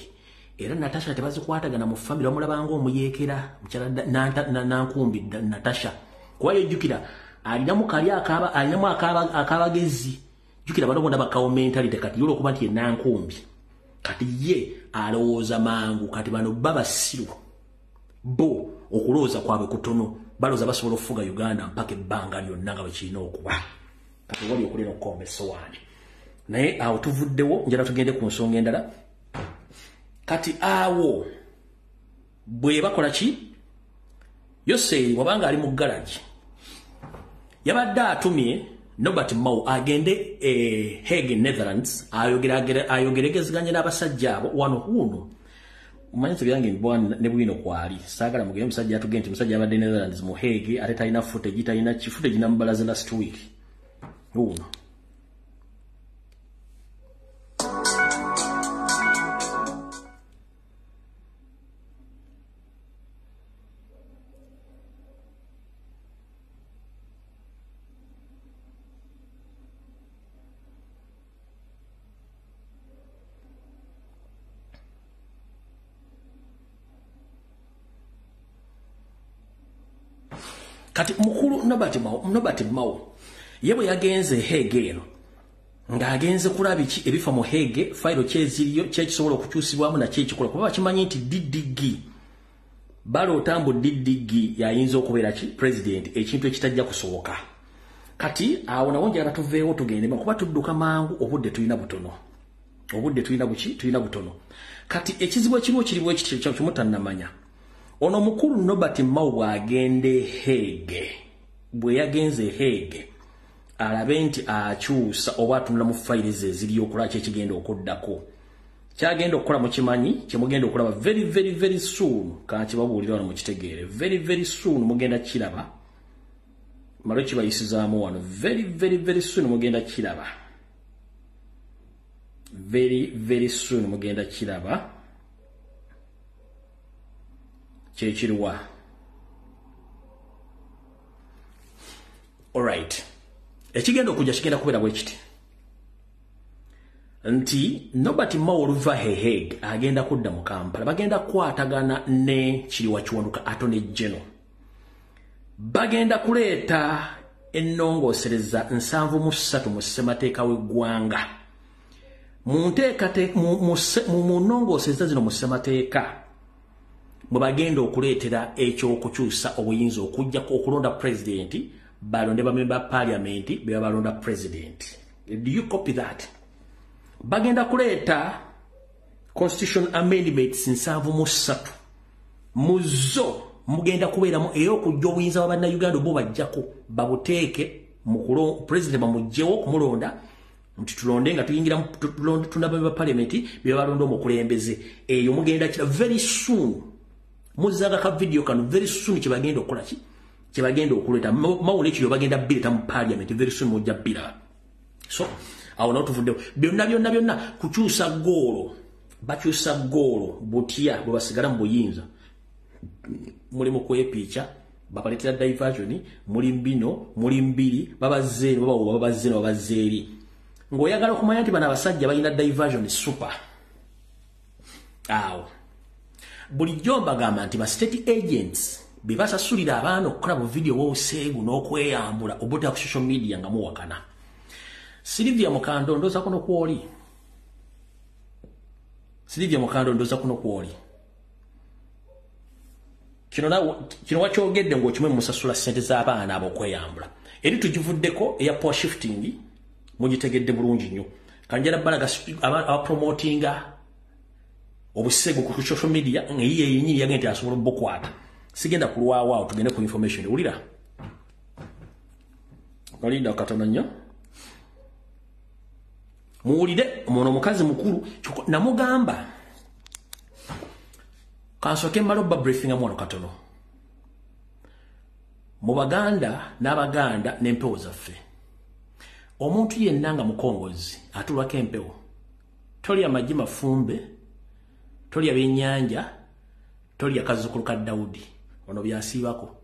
era Natasha tebazikwatagana mu family bamulabanga omuyeekera mukyala Nankumbi Natasha kwayo jukira alinamu kali alinamu akabagezi jukira balonda bakawo mentality kati yolo kuba nti Nankumbi kati ye alowooza mangu kati bano baba siru bo okulooza kwabwe kutono baloza basobola okufuga Uganda mpaka ebbanga lyonna nga bakirina okuba kati wali okulera okukomba essowaani naye awo tuvuddewo njala tugende ku nsonga endala kati awo bwe bakola ki Yose wabanga ali mu garage yabadde atumye Norbert Mao agende Hague Netherlands ayogerageziganye n'abasajja abo wano huno umanyize byange mbwana ne bwino kwali sagala mugende musajja atugende musajja abadde Netherlands mu Hague ate talina footage talina footage nambalaze last week huno kati mukulu Norbert Mao yebwe yagenze Hague eno nga agenze kulaba iki ebifa mu Hague file kyeziriyo kyekisobola okukyusibwamu na kyekikola kuba kimanyi nti DDG balo tambo DDG yayinza okubeera ki president ekintu ekitajja kusoboka kati awo nawonja abatuveewo tugende kuba tudduka mangu obudde tulina butono tulina butono kati ekizibu ekiriwo kiriwo ekityo kimutannamanya ono mukulu Norbert Mao bwagende Hague bwe yagenze Hague alabe nti akyusa oba atunula mu files eziriyo okulaki ekigenda okuddako kyagenda okukola mu kimanyi kyemugenda okulaba very soon kankibabuulira wano mukitegeere very soon mugenda kiraba malo kibayisizaamu wano very soon mugenda kiraba very soon mugenda kiraba kyekiriwa. Alright, ekigenda okujja kigenda kubeera bwe kiti nti Norbert Mao Oluva-Hehe agenda kudda mu Kampala, bagenda kwatagana ne Kiriwa Kiwanuka Attorney General, bagenda kuleeta ennongoosereza 73 mu ssemateeka w'eggwanga. Mu nnongoosereza zino mu ssemateeka mwe bagenda okuleetera ekyokukyusa obuyinza okujjako okulonda president, balonde bamemba parliament be balonda president. Do you copy that? Bagenda kuleeta constitution amendments 73 muzo mugenda kubeeramu ey'okujja obuyinza bwa bannayuganda bo bajjako babuteeke mu president bamugjewo okumulonda nti tulonde nga tuyingira tunabamemba parliament be balonda omukulembeze. Eyo mugenda kira very soon muzaga ka video kano very soon kyebagenda okukola ki kyebagenda okuleeta mawule ekyo bagenda bileta mu parliament very soon mujja bila. So awo n'otuvuddewo byonna kukyusa goolo bakyusa goolo butya bwe basigala mu buyinza mulimu kwepiica babaleetera diversion mulimu bino mulimu mbiri babazzeeri ng'oyagala okumanya nti bano abasajja balina diversion super. Awo bulijjo mbagamba nti ba state agents be basasulira abaana okukola bu video w'obuseegu n'okweyambula obutta ku social media nga muwakana. Sylvia Mukando ndoza kuno kwoli. Sylvia Mukando ndoza kuno kwoli. Kino wakyogedde ng'okimwe musasula ssente z'abaana abokweyambula. Eri tugivuddeko eya power shifting mugitegedde bulungi nnyo. Kanjala Balaga abapromotinga obuseegu ku social media ng'eyiye yennyini yagenda asobola obbukwata. Sigenda kulwawo tugende ku information. Ulira. Olinda katono nnyo. Muwulire omwono omukazi mukulu namugamba kansoke maloba briefing amwono katono mu Baganda n'Abaganda n'empewo zaffe. Omuntu yenna nga mukongozi atulwako empewo tolya amagi mafumbe tolya byennyanja tolya kazzukulu ka Dawudi ono byasiibako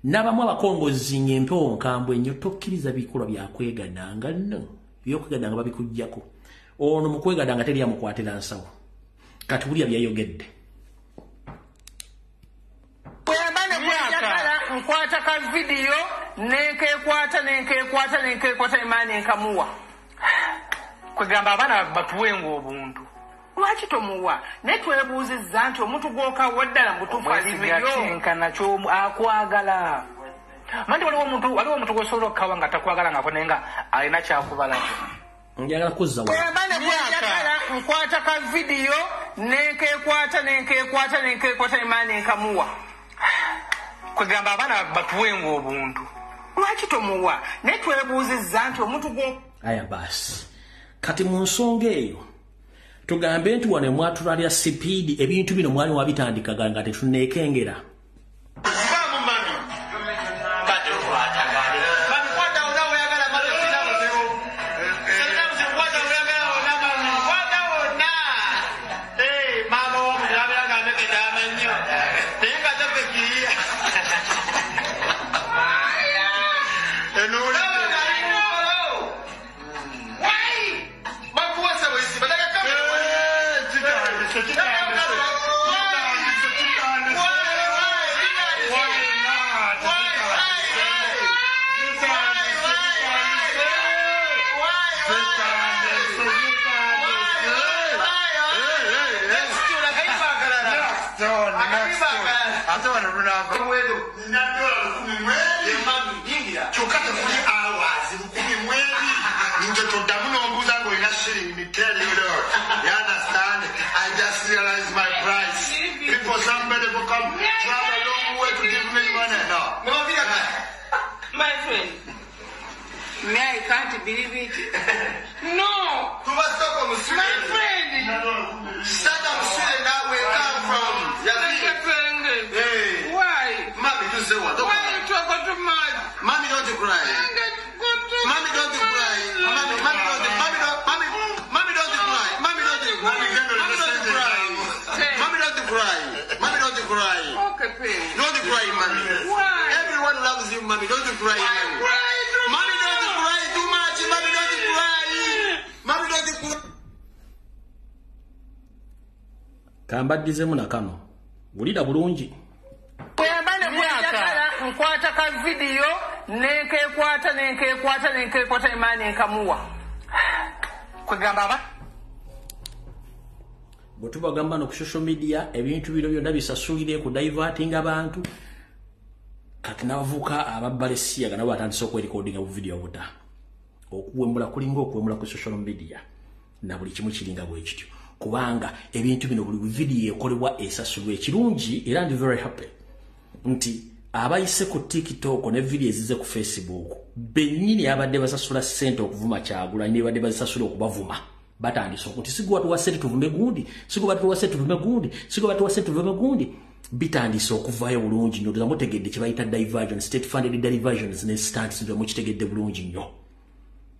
n'abamu abakongozi ng'empewo nkambwe nnyo tokkiriza bikolwa byakwegadanga nno byokwegadanga babikujjako. Ono mukwegadanga teri amukwatira nsawo kati bulya byayogedde nkwata ka video nenkekwata imani nkamuwa kwegamba abaana batuwenga obuntu lwaki tomuwa netwebuuzizza nti omuntu gwokawo ddala mubutuufu alimeyonkana kyomu akwagala mandi waliwo omuntu gwosobola okukawa nga takwagala nga konenga alina kyakubalako njagala kuzza nkwata ka video nenkekwata imani nkamuwa kwegamba abaana batuwenga obuntu lwaki tomuwa netwebuuzizza nti omuntu gwo aya basi kati mu nsonga eyo tugambe nti wano mwatulaalya sipiidi ebintu bino mwali wabitandikaga nga tetunneekengera. Me, I can't believe it. No. My friend. Saddam Hussein, that way come from. Hey. Why? Mommy, you say what? Why you talking too much? Mommy, don't you cry. Mommy, don't you cry. Mommy, don't you cry. Mommy, don't you cry. Mommy, don't you cry. Mommy, don't you cry. Okay, please. Don't you cry, mommy. Why? Everyone loves you, mommy. Don't you cry, mommy. Mommy, don't you cry too much. Mommy, don't you cry. Mommy, don't you cry. Kambadizemu na kano. Bulida bulungi. Nkwata ka video nenkekwata imani nkamuwa kwegamba ba Botuba gamba no ku social media ebintu biro byonna bisasulire ku diverting abantu kati navuka ababalesiya gana batandise okwerecordinga bu video buta okuwemula kulinga okuwemula ku social media na buli kimu kiringa bwe kityo kubanga ebintu bino buli video ekolebwa esasulwe ekirungi era ndi very happy nti abayise ku TikTok ne video ezize ku Facebook benyini abadde basasula sente okuvuma kyagula ne badde basasula okubavuma batandise okuti sigwa tuwasete tuvume gundi sigwa tuwasete tuvume gundi sigwa tuwasete tuvume gundi bitandise okuvayo bulungi nnyo mutegedde kye bayita diversion state funded diversions ne stunts ndio mukitegedde bulungi nnyo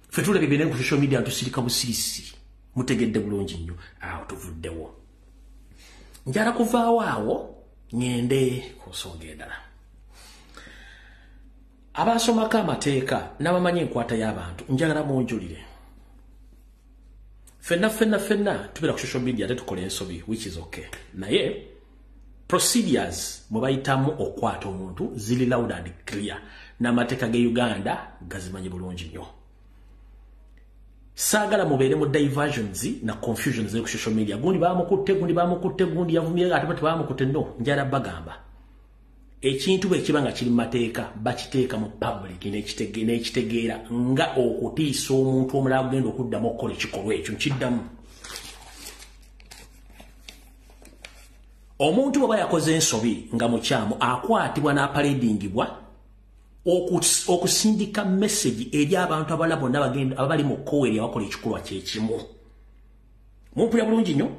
fetule bibene ku social media tusirika busirisi mutegedde bulungi nnyo awo tuvuddewo njala kuvaawo awo ngende kusonga endala abasomako amateeka n'abamanyi enkwata y'abantu njagala munjulire fenna tubira ku social media tetukola ensobi which is okay naye procedures mubayitamu okwata omuntu zili loud and clear n'amateeka ge Uganda gazimanyi bulungi nnyo sagala mubeere mu diversions na confusions ku social media gundi bamukutte gundi yavumye ate bati bamukutte no njala bagamba ekintu bwe kibanga kiri mateeka bakiteeka mu public n'ekitegeera nga okutiisa omuntu omulala genda okuddamu okukola ekikolwa ekyo nkiddamu omuntu bw'aba yakoze ensobi nga mukyamu akwatibwa n'apaledingibwa okusindika message eri abantu abalala bonna abali mu kkowa eri abakola ekikolwa kyekimu mumpulira bulungi nnyo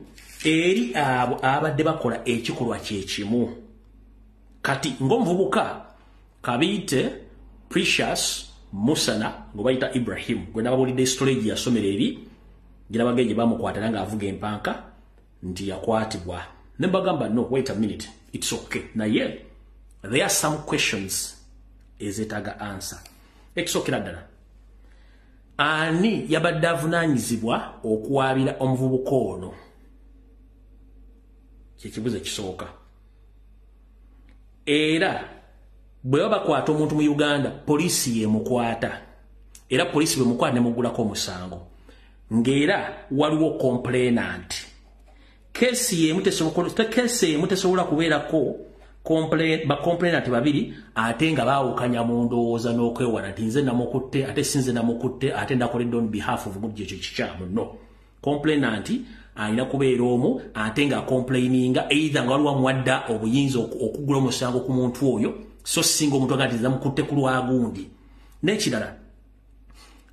eri abo abadde bakola ekikolwa kyekimu kati ng'omuvubuka kabiyite Precious Musana ngobayita Ibrahim gwe nababulidde storage yasomera eri girabageje bamukwatira nga avuga empanka nti yakwatibwa nembagamba no wait a minute it's okay naye there are some questions ezetaga answer ekisokera ddala ani yabadde avunaanyizibwa okuwaabira omuvubuka ono kyekibuzo ekisooka era bwe babakwata omuntu mu Uganda poliisi yemukwata era poliisi bwe mukwata ne mugulako omusango ng'era waliwo complainant kesi yemu tesobola kubeerako complainant babiri ate nga baawukanya mu ndowooza n'okwewana nti nze namukutte ate sinze namukutte ate ndakoledde on behalf of gujja ekyo kikyamu no complainant alina kubeera omu ate nga complaininga either nga waliwo amuwadda obuyinza okugula omusango ku muntu oyo so singa omuntu agati nze namukutte ku lwagundi n'ekirala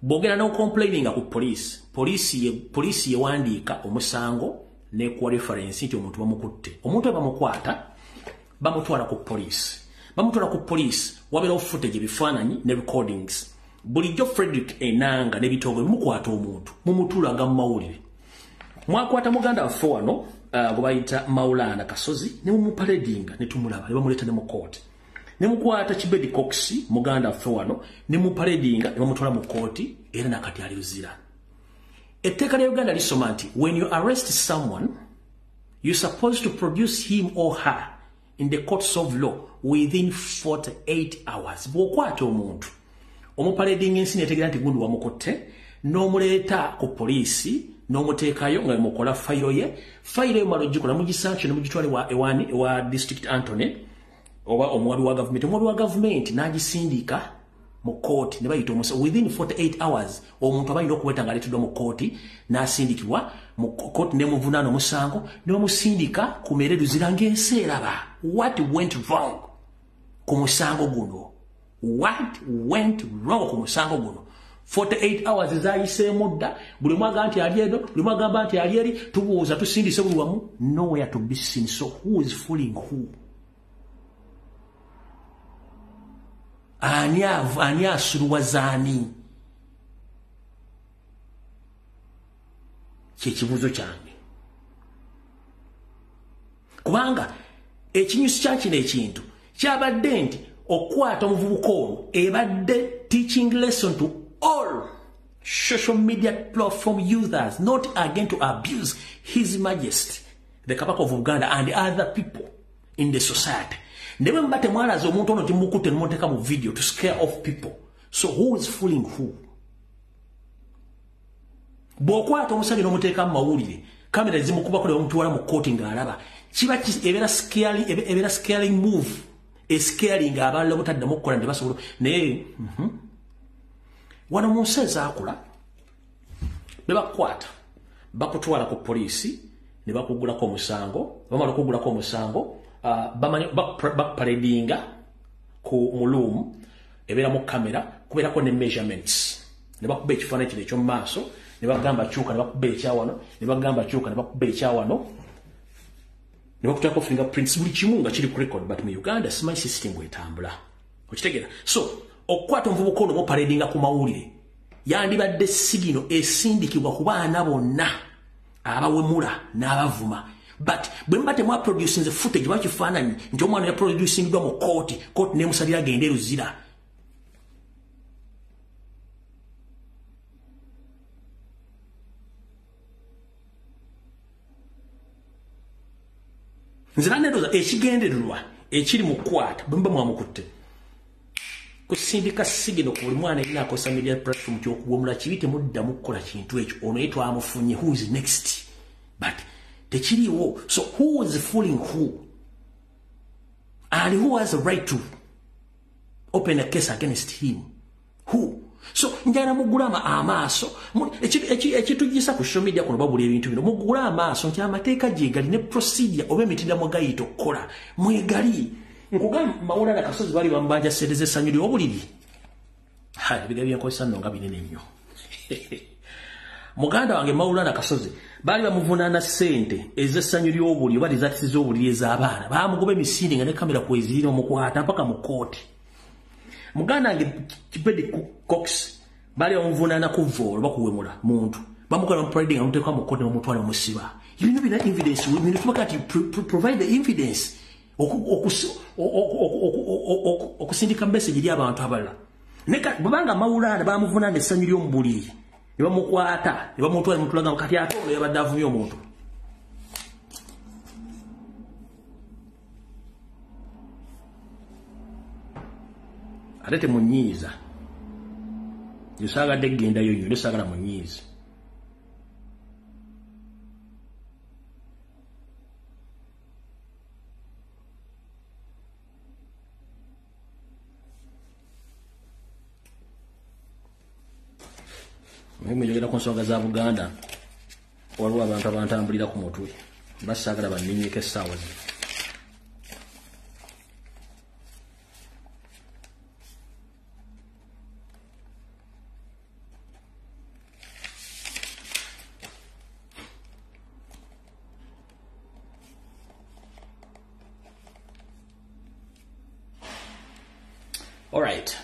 bw'ogenda n'ocomplaininga ku poliisi yewandiika omusango nekuwa reference nti omuntu bamukutte omuntu bamukwata bamutwala ku poliisi wabeerawo footage ebifaananyi ne recordings bulijjo Frederick Enanga n'ebitoogo bimukwata omuntu mumutulaga mu mawulire mwakwata muganda waffe wano gwe bayita Maulana Kasozi ne mumupaledinga ne tumulaba ne bamuleeta ne mu kooti ne mukwata Kibedi Cox muganda waffe wano ne mupaledinga ne bamutwala mu kooti era nakati ali luzira etteeka lya Uganda lisoma nti when you arrest someone you're supposed to produce him or her in the courts of law within 48 hours bw'okwata omuntu omupaledinga ensi netegeera nti gundi wamukutte n'omuleeta ku poliisi n'omuteekayo nga mukola fayiro ye mala ogikola mugisanction ne mugitwala ewa district Anthony oba omuwabi wa government n'agisindika mu kooti ne bayita within 48 hours omuntu abayinza okuweta nga aleeteddwa mu kooti n'asindikibwa mu kooti ne muvunaana omusango ne bamusindika ku mere luzira ng'ensi eraba what went wrong ku musango guno 48 hours zayisemu dda buli mwaga nti ali eno buli mwagamba nti ali eri tubuuza tusindise buli wamu nowhere to be seen. So who is fooling who? Ani asuluwaza ani? Kyekibuuzo kyange. Kubanga ekinyusi kya kino ekintu kyabadde nti okwata omuvubuka ono ebadde teaching lesson to all social media platform users not again to abuse His Majesty the Kabaka of Uganda and other people in the society. Never mbate mwalaza omuntu ono timukute nimoteka mu video to scare off people. So who is fooling who? Bokwata omusajja n'omuteeka mu mawulire kamera zimukuba kule omutwala mu court ng'alaba kiba ebera scaring move scaring abalala butadde mu kukola ne basobola naye wano mu nsi ezaakula bebakwata bakutwala ku poliisi ne bakugulako omusango bamala okugulako omusango baparadinga ku mulumu ebeera mu kamera kubeerako ne measurements ne bakuba ekifaananyi kino eky'omu maaso ne bagamba kyuka ne bakuba ekyawano ne bagamba kyuka ne bakuba ekyawano ne bakutako fingerprints buli kimu nga kiri ku record but mu Uganda simanyi system bwetambula okitegeera. So okukwata omuvubuka ono muparadinga ku mawulire yandibadde sigino esindikibwa ku baana bonna abawemula n'abavuma but bwe mba temwaproducinze footage bakifaananyi nti omwana yaproducingibwa mu kooti neemusalira agende eruzira. Nzira nedoza ekigendererwa ekiri mu kwata bwe mba mwamukutte kusindika sigino ku buli mwana alina akosa media platform ky'okuwomula kibi temuddamu kukola kintu ekyo ono ye twamufunye who is next but tekiriwo. So who is fooling who and who has a right to open a case against him? Who? So njana mugulama amaaso ekitugisa ku social media kuno babula ebintu bino mugula amaaso nti amateeka gyegali ne procedure oba emitenda mugayita okukola mwegali. Nkugamba Mawulana Kasozi bali bambanja sedeze essanyu ly'obuliri ebiga byenkozesa nno nga binene nnyo. Muganda wange Mawulana Kasozi bali bamuvunaana ssente ez'essanyu ly'obuliri oba ezatisi z'obuliri ez'abaana bamugoba emisinde nga ne kamera kwezirira omukwata mpaka mu kooti. Muganda wange Kipedi Cox bali bamuvunaana kuvoola bakuwemula muntu bamukola muparadinga bamuteeka mu kooti bamutwala bamusiba. You know the evidence we need to look at you provide the evidence okusindika message eri abantu abalala. Bwebanga Mawulana bamuvunaana essanyu ly'omu buliri ne bamukwata ne bamutwala mutulaga kati ate ono yabadde avumye omuntu. Ate temunyiiza yosaagadde ggendayo nnyo nesaagala munyiiza. Mimi njogera ku nsonga za Buganda waliwo abantu abantambulira ku mutwe basaagala banninnyeko essaawa zino. Alright,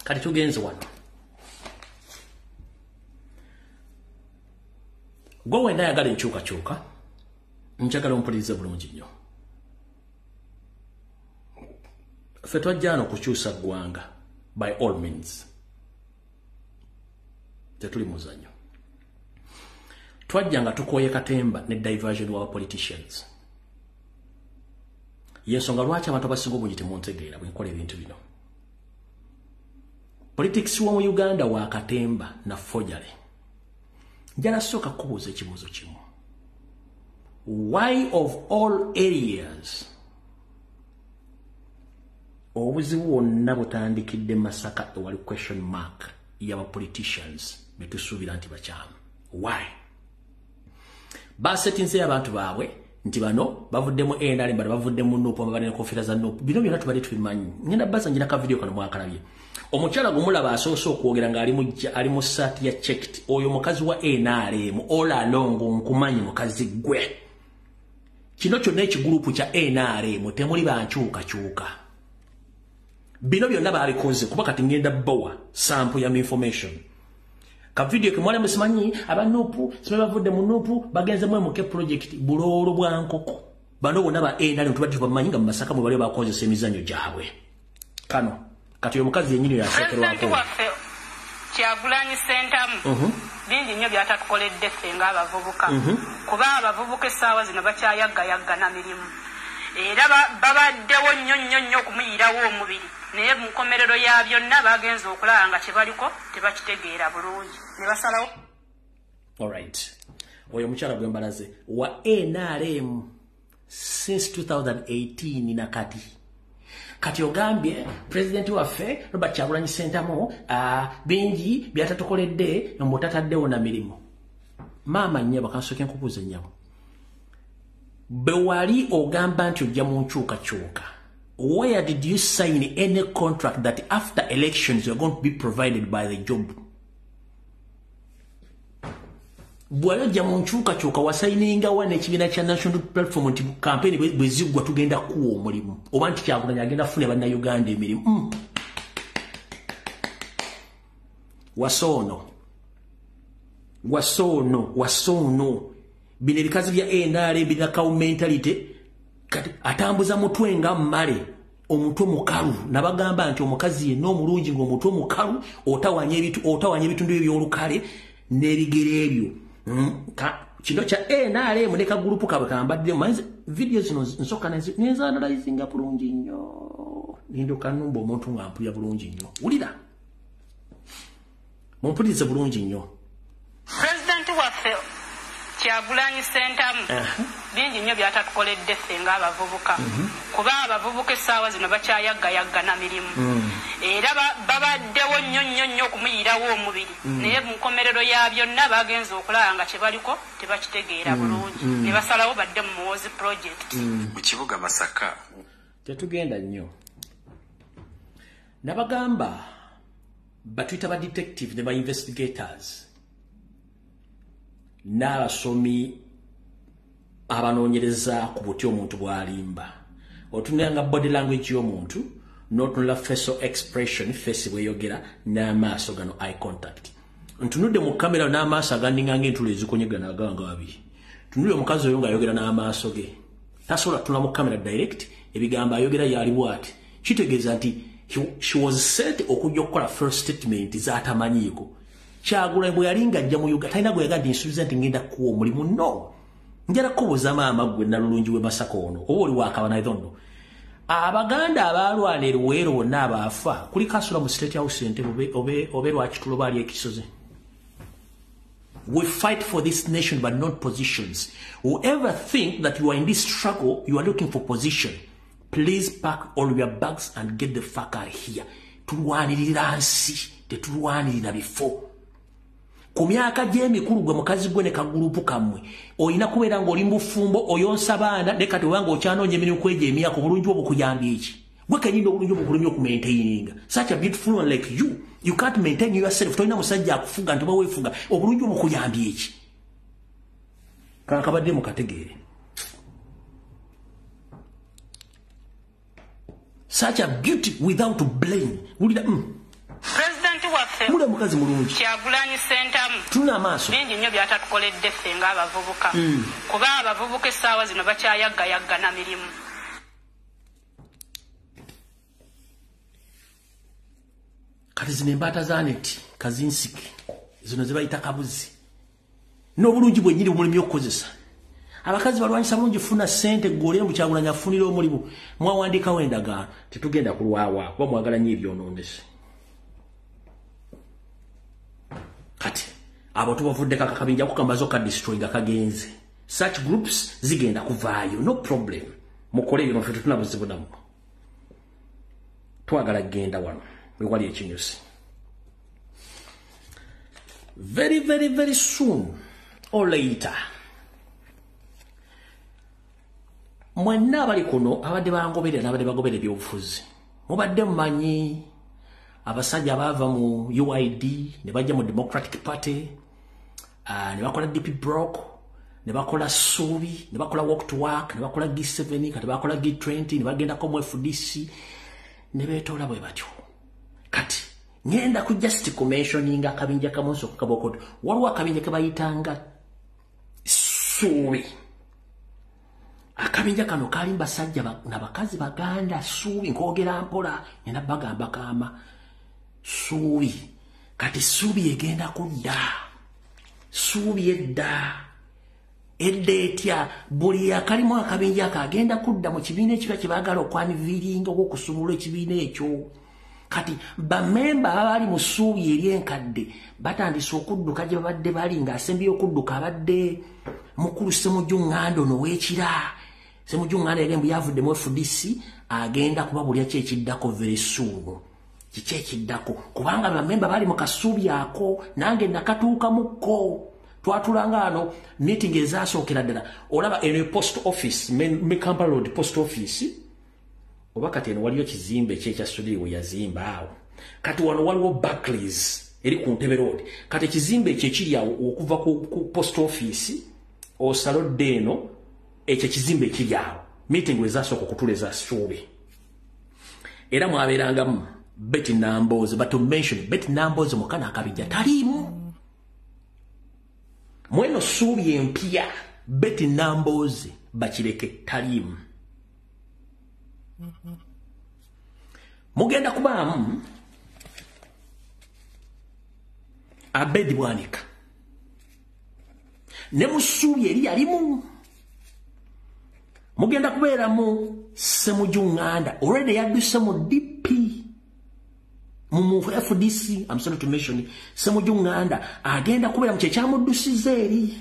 kati tugenze wano. Gwe wenda ayagala enkyukakyuka njagala ompulirize bulungi nnyo. Ffe twajja wano kukyusa ggwanga by all means. Tetuli muzanyo. Twajja nga tukooye katemba ne diversion wa politicians. Yensonga lwaki abantu abasinga obungi temuntegeera bwe nkola ebintu bino. Politics wa mu Uganda wa katemba na forgery. Njala soka kubuuza ekibuuzo kimu. Why of all areas obuzibu bwonna butandikidde Masaka ewali question mark y'aba politicians betusuubira nti bakyamu? Why? Basetinze abantu baabwe nti bano bavuddemu NRM bano bavuddemu NUP abane kofira za NUP bino byonna tubali tubimanyi ngenda basa njira ka video kano mwakalabye omukyala gumulaba asooso okwogera nga ali mu saati ya checked oyo mukazi wa NRM all along nkumanyi mukazi gwe kino kyonna ekigurupu kya NRM temuli bankyuka bino byonna babikoze kuba kati ngenda bawa sample ya information ka video ke mwale musimanyi abanupu sibe bavudde mu NUP bagenze mwe muke project bulolo bwa nkoko bano bonna ba NRM tubadde bamanyi nga Masaka mwe bali bakoze semizanyo jaabwe kano kati omukazi yenyini yasekerwako Kyagulanyi Sentamu bingi nnyo byatatukoledde ffe ng'abavubuka kuba abavubuka essaawa zino bakyayagga na mirimu era babaddewo nnyo okumuyirawo omubiri naye mu nkomerero ya byonna bagenza okulaba nga kye baliko tebakitegeera bulungi ne basalawo. Alright, oyo mukyala gwe mbalaze wa NRM since 2018 nakati kati ogambye president waffe Robert Kyagulanyi Ssentamu bingi byatatukoledde mutataddewo na mirimu maama nnyabo kansoke nkubuuze nnyabo bwe wali ogamba nti ojja mu nkyukakyuka where did you sign any contract that after elections you're going to be provided by the job bwali ojja mu nkyukakyuka wasayininga wa n'ekibiina kya National Platform nti campaign bwe ziggwa tugenda kuwa omulimu oba nti Kyagulanyi agenda fune bannayuganda emirimu wasoono bino ebikazi bya NRM bina cow mentality kati atambuza mutwe nga mmale omutwe mukalu nabagamba nti omukazi yenna omulungi ng'omutwe mukalu otawanya ebitundu eby'olukale n'ebigere ebyo kino kya NRM ne kagulupu kabwe kambadde manzi video zino nsoka neza analyzing bulungi nnyo nindo kanumba omuntu ng'ampulira bulungi nnyo wulira mumpulirize bulungi nnyo President waffe Kyagulanyi Ssentamu bingi nnyo byatatukoledde ffe ng'abavubuka kuba abavubuka essaawa zino bakyayagga na mirimu era babaddewo nnyo okumuyirawo omubiri naye mu nkomerero ya byonna bagenza okulaba nga kye baliko tebakitegeera bulungi ne basalawo badde mu Muhoozi project mu kibuga Masaka. Tetugenda nnyo nabagamba batuyita ba detective ne ba investigators n'abasomi abanoonyereza ku buti omuntu bw'alimba otunula nga body language y'omuntu n'otunula facial expression face bweyogera n'amaaso gano eye contact ntunudde mu kamera n'amaaso agandinga ng'entulo ezikonyegana aganga abiri tunulire omukazi oyo ng'ayogera n'amaaso ge tasobola tunula mu kamera direct ebigambo ayogera yali bw'ati kitegeeza nti she was set okujja okukola first statement z'atamanyiiko Kyagulanyi bwe yali ng'ajja mu Uganda talina gwe yagadde nsuubiza nti ngenda kuwa omulimu no njala kubuuza maama gwe Nalulungi w'e Masaka ono oba oli wakaba naye nno abaganda abaalwana eruweero bonna abaafa kuli kasula mu State House Entebbe obe lwakitulo baali ekisozi. We fight for this nation but not positions. Whoever think that you are in this struggle, you are looking for position, please pack all your bags and get the fuck out of here. Tulwanirira nsi tetulwanirira bifo. Ku myaka gy'emikulu gwe mukazi gwe ne kagulupu kammwe olina kubeera ng'oli mu bufumbo oyonsa baana ne kati wanga okyanoonya emirimu kwegyo emyaka obulungi obwo kuyambye eki gwe kenyini obulungi obwo kulumya okumaintaininga such a beautiful one like you can't maintain yourself tolina musajja akufuga nti oba weefuga obulungi obwo kuyambye eki kankabadde mukategeere such a beauty without blame wulira mule mukazi mulungi Kyagulanyi Ssentamu tuna amaaso bingi nnyo byatatukoledde ffe ng'abavubuka kuba abavubuka essaawa zino bakyayagga na mirimu kati zino embaata zaaneti kazinsiki zino zibayita kabuzi n'obulungi bwennyini bumulimu okukozesa abakazi balwanyisa bulungi funa ssente gole mu Kyagulanyi afunira omulimu mwawandiikawo endagaano tetugenda kulwawa kuba mwagala nnyo ebyonoonese kati abo tubavudde kakakabinja kukamazo ka destroy nga kagenze such groups zigenda kuvaayo no problem mukole bino ffe tunabuzibu namu twagala genda wano wewali ekinyusi very soon or later mwenna abali kuno abadde bangoberera n'abadde bagoberera ebyobufuzi mubadde mumanyi abasajja abava mu UID ne bajja mu Democratic Party ne bakola DP Block ne bakola Subi ne bakola Walk to Work ne bakola G7 kati bakola G20 ne bagenda ko mu FDC ne beetola bwe batyo kati ngenda ku just mentioning akabinja kamonso kaboko waliwo akabinja kabayitanga Subi akabinja kano kali basajja na bakazi baganda Subi nkogera mpola nina bagamba kama Subi kati Subi egenda kudda Subi edda etya buli akalimu akabinja akagenda kudda mu kibiina ekipya kibagala okwaniviringa okusobola ekibiina ekyo kati bamemba abali mu Subi eri enkadde batandise okudduka gye babadde bali ng'asembi okudduka abadde mukulu Ssemujju Ng'ando n'ow'ekira Ssemujju Ng'ando yali yavudde mu FDC agenda kubabulya ki ekiddako very soon kiki ekiddako kubanga bamemba bali mu kasuubi ako nange nakatuukamukko twatulanga ano meeting ezasookera ddala olaba eno post office Kampala Road post office oba kati eno waliyo kizimbe kyekya studio yazimba awo kati wano waliwo Barclays eri ku Ntebe Road kati ekizimbe ekyo ekiri awo okuva ku post office osalodde eno ekyo ekizimbe ekiri awo meeting ezasooka okutuleza Subi era mwabeerangamu Betty Namboze but to mention Betty Namboze mukana akabinja taliimu mweno Subi empya Betty Namboze bakireke taliimu mugenda kubaamu Abedi Bwanika ne mu Subi eri yalimu mugenda kubeeramu Ssemujju Ng'anda already yadduse mu DP mu FDC I'm sorry to mention Ssemujju Ng'anda agenda kubeera mu kyekyamuddusizza eri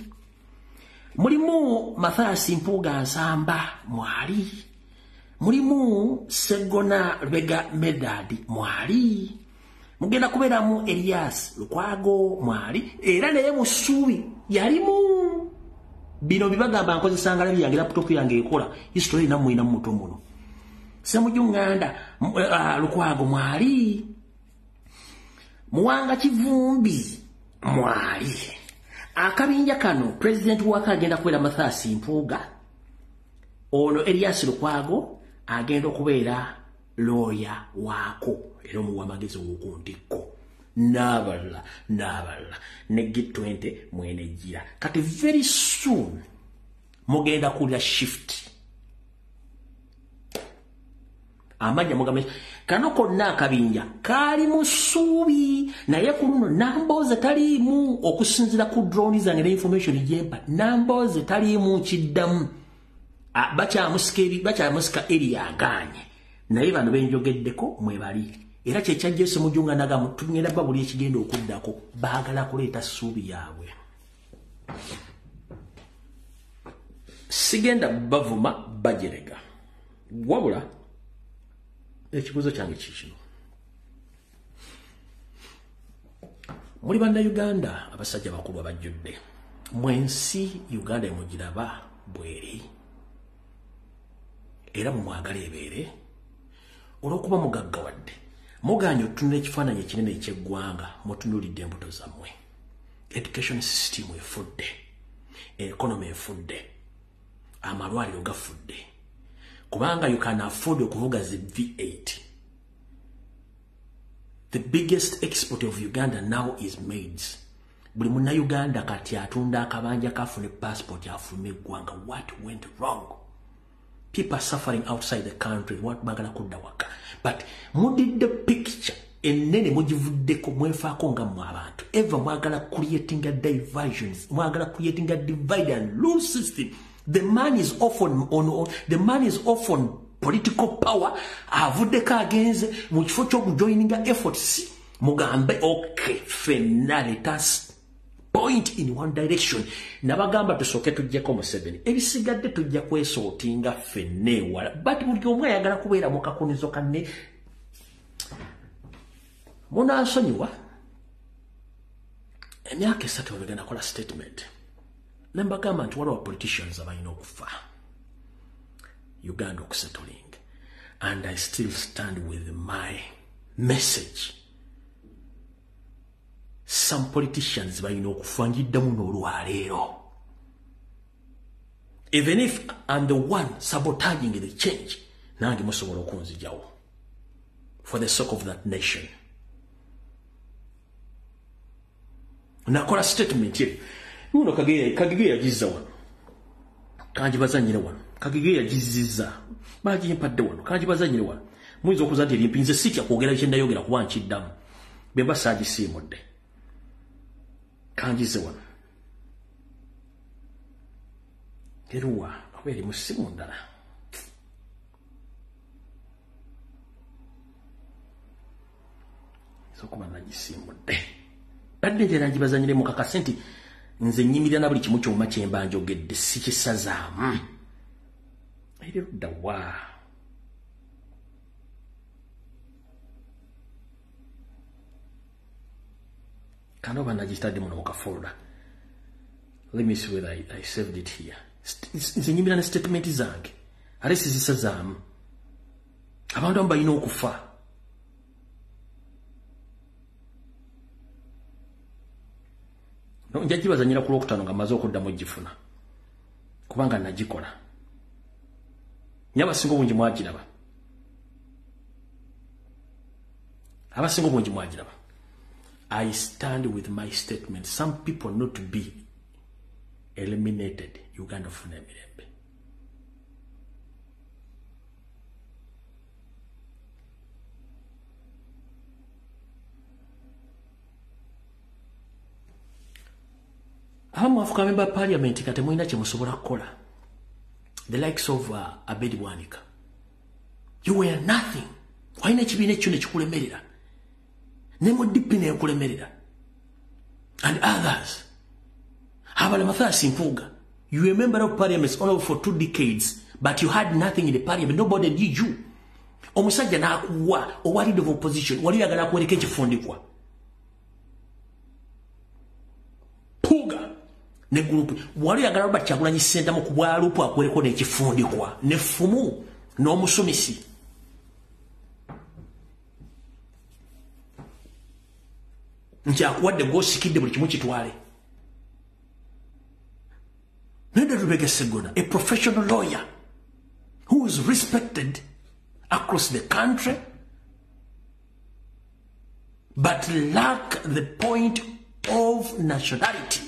mulimu Mathias Mpuuga Nsamba mwali mulimu Segona Lubega Medadi mwali mugenda kubeeramu Elias Lukwago mwali era naye mu Subi yalimu bino bibagamba nkozesanga labi yange laptop yange ekola history na mwina muto muno Ssemujju Ng'anda Lukwago mwali Muwanga Kivumbi mwali akabinja kano president waka agenda kubeera Mathias Mpuuga ono Elias Lukwago agenda okubeera lawyer waako era omuwa amagezi w'okuntiko n'abalala ne G20 mwene gira kati very soon mugenda kulya shift amanya mugambe kano konna akabinja kali mu Subi naye ku luno Namboze taliimu okusinzira ku drone zange ne information yempa Namboze taliimu kiddamu bakyamusika eri yaganye naye bano benjogeddeko mwebali era kyekya Ssemujju Ng'anda nagamu tugenda babuli ekigenda okuddako baagala kuleeta Subi yaabwe sigenda bavuma bajerega wabula ekibuzo kyange kikino muli bannayuganda abasajja bakulu abajjudde mwensi Uganda emugiraba bweri era mumwagala ebeere olw'okuba mugaggawadde muganye otunula ekifaananyi ekinene eky'eggwanga mutunulidde embuto zammwe education system efudde economy efudde amalwaliro gafudde kubanga you can afford okuvuga zi V8 the biggest export of Uganda now is maids buli munnayuganda kati atunda akabanja kafune passport afulume eggwanga what went wrong people are suffering outside the country what bagala kudda waka but mudidde picture enene mugivuddeko mwefaako nga mu abantu ever mwagala creating a diversions mwagala creating a divide and rule system the man is often political power avuddeko agenze mu kifo ky'okujoininga efforts mugambe okay fenna let us point in one direction nabagamba tusooke tujjeko Museveni ebisigadde tujja kwesootinga fenne wala but buli omu ayagala kubeera mu kakunizo kanne munansonyiwa emyaka 3 bagenda kola statement nembagamba nti waliwo politicians abalina okufa Uganda okusettling. And I still stand with my message. Some politicians balina okufanjiddamu n'olwaleero. Even if I'm the one sabotaging the change, nange musobola okunzijawo. For the sake of that nation. Nakola statement ye. Muno Kagege yagiza wano. Kanjibazanyire wano. Kagege yagiziza. Bagimpadde wano. Kanjibazanyire wano. Muyinza okuza nti limpinze sitya kwogera kye ndayogera kuba nkiddamu. Bemba saagisiimudde. Kanjize wano. Eruwa obeeri musimu ndala. Sokuba nagisiimudde. Badde gye nagibazanyire mu kakase nti nze nyimirira na buli kimu kyoma kye mba njogedde sikisazaamu. Eri ludda wa. Kanoba nagitadde muno mu kafolder. Let me see whether I saved it here. Nze nyimirira ne statement zange. Ate sizisazaamu. Abantu abamu balina okufa. Njagibazanyira ku Lwokutaano nga maze okuddamu ogifuna. Kubanga nagikola. Nyabasinga obungi mwagiraba. Abasinga obungi mwagiraba. I stand with my statement. Some people not to be eliminated. Uganda ofuna emirembe. Abamu Africa Member Parliament kati mulina kye musobola kukola. The likes of Abedi Bwanika. You were nothing. Walina ekibiina ekyo ne kikulemerera. Ne mu DP ne kulemerera. And others. Habala Mathasi Mpuga. You were a member of Parliament only for 2 decades, but you had nothing in the Parliament. Nobody did you. Omusajja n'akuwa owa leader of opposition. Wali yagala kuwereka ekifundikwa. Puga. Ne group wali yagala Robert Kyagulanyi Ssentamu ku bwalupu akwereko n'ekifundikwa ne fumu n'omusomesi. Nti akuwadde gwosikidde buli kimu kitwale. Nenda Rebecca Segona, a professional lawyer who is respected across the country but lack the point of nationality.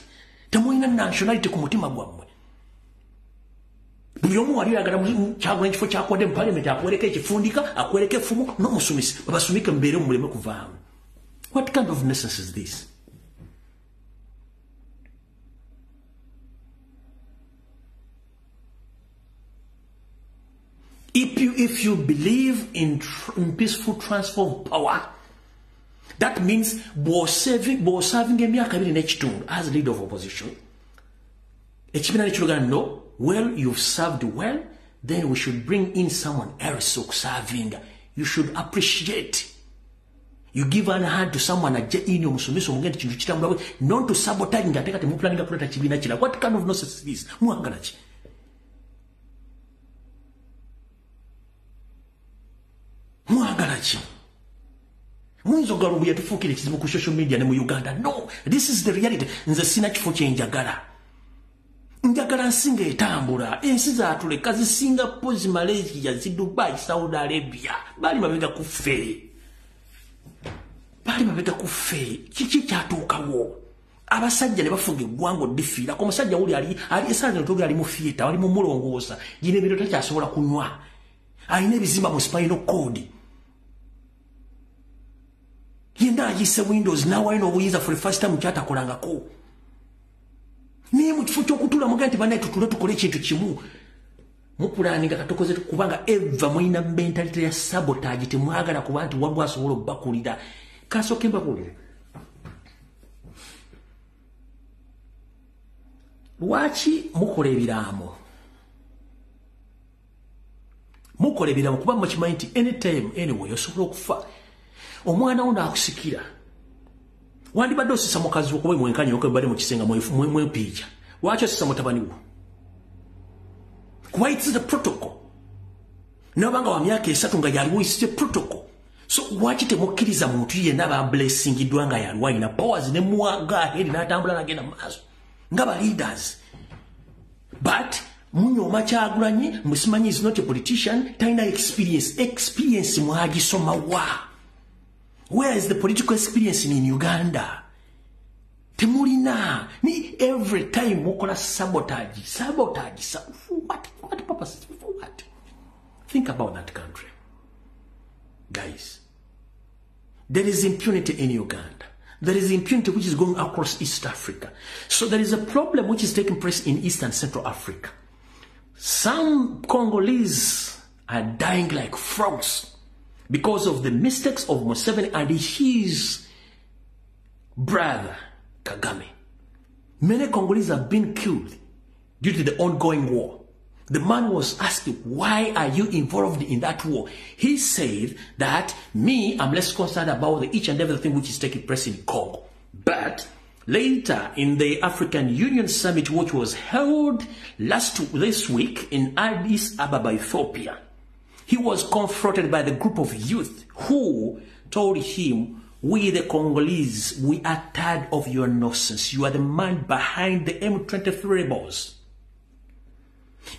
Temulina nationality ku mutima gwammwe. Buli omu wali yagala Kyagulanyi kifo kyakwadde mu Parliament akwereka ekifundika akwereka effumu n'omusomesi babasumike mubeere muleme kuvaamu. What kind of nonsense is this? If you believe in peaceful transfer of power, that means both serving emyaka 2 n'ekitundu as leader of opposition. Ekibiina ne kiruga no, well, you've served well, then we should bring in someone else serving. You should appreciate. You give an hand to someone ajja in omusomesa omugende kintu kitambula, not to sabotage ngate kati mu planning kuleta kibiina kira. What kind of nonsense is this? Mwagala ki? Mwagala ki? Mwenzo galubu yatufuukira ekizibu ku social media ne mu Uganda. No, this is the reality. Nze sina kifo kye njagala. Njagala nsinga etambula. Ensi zaatuleka zi Singapore, zi Malaysia, zi Dubai, Saudi Arabia. Bali mabega kufe. Bali mabega kufe. Kiki kyatuukawo? Abasajja ne bafuga eggwanga oddifiira. Ko musajja uli ali esanze ntoge ali mu theater, ali mu mulongoosa. Gine ebiro takyasobola kunywa. Alina ebizimba mu spinal cord. Yenda ayise Windows nawe alina obuyinza for the first time kyatakolangako. Naye mu kifo ky'okutula muga nti banaye tutule tukole ekintu kimu. Mupulaninga katokoze kubanga eva mulina mentality ya sabotage temwagala kuba nti waliwo asobola obbakulira. Kasooke mbakulire. Lwaki mukola ebiraamo? Mukola ebiraamo kuba mukimanyi nti anytime anyway osobola okufa. Omwana ono akusikira. Wandibadde osisa mukazi wo kuba mwenkanyi okubadde mu kisenga mwepiija. Lwaki osisa mutabani wo? Kuba it's the protocol. Nabanga wa myaka 3 nga yaliwo isite protocol. So waki temukkiriza muntu yenna ba blessingidwa nga yaliwo ina powers ne muwaga heri n'atambula n'agenda maaso nga leaders. But Munyoma Kyagulanyi Musimanyi is not a politician, taina experience mwagisoma wa. Where is the political experience in Uganda? Temulina ni every time mukola sabotage for what purpose, for what? Think about that country, guys. There is impunity in Uganda. There is impunity which is going across East Africa. So there is a problem which is taking place in East and Central Africa. Some Congolese are dying like frogs because of the mistakes of Museveni and his brother Kagame. Many Congolese have been killed due to the ongoing war. The man was asking, why are you involved in that war? He said that I'm less concerned about each and everything which is taking place in Congo. But later in the African Union Summit, which was held this week in Addis Ababa, Ethiopia, he was confronted by the group of youth who told him, we the Congolese, we are tired of your nonsense. You are the man behind the M23 rebels.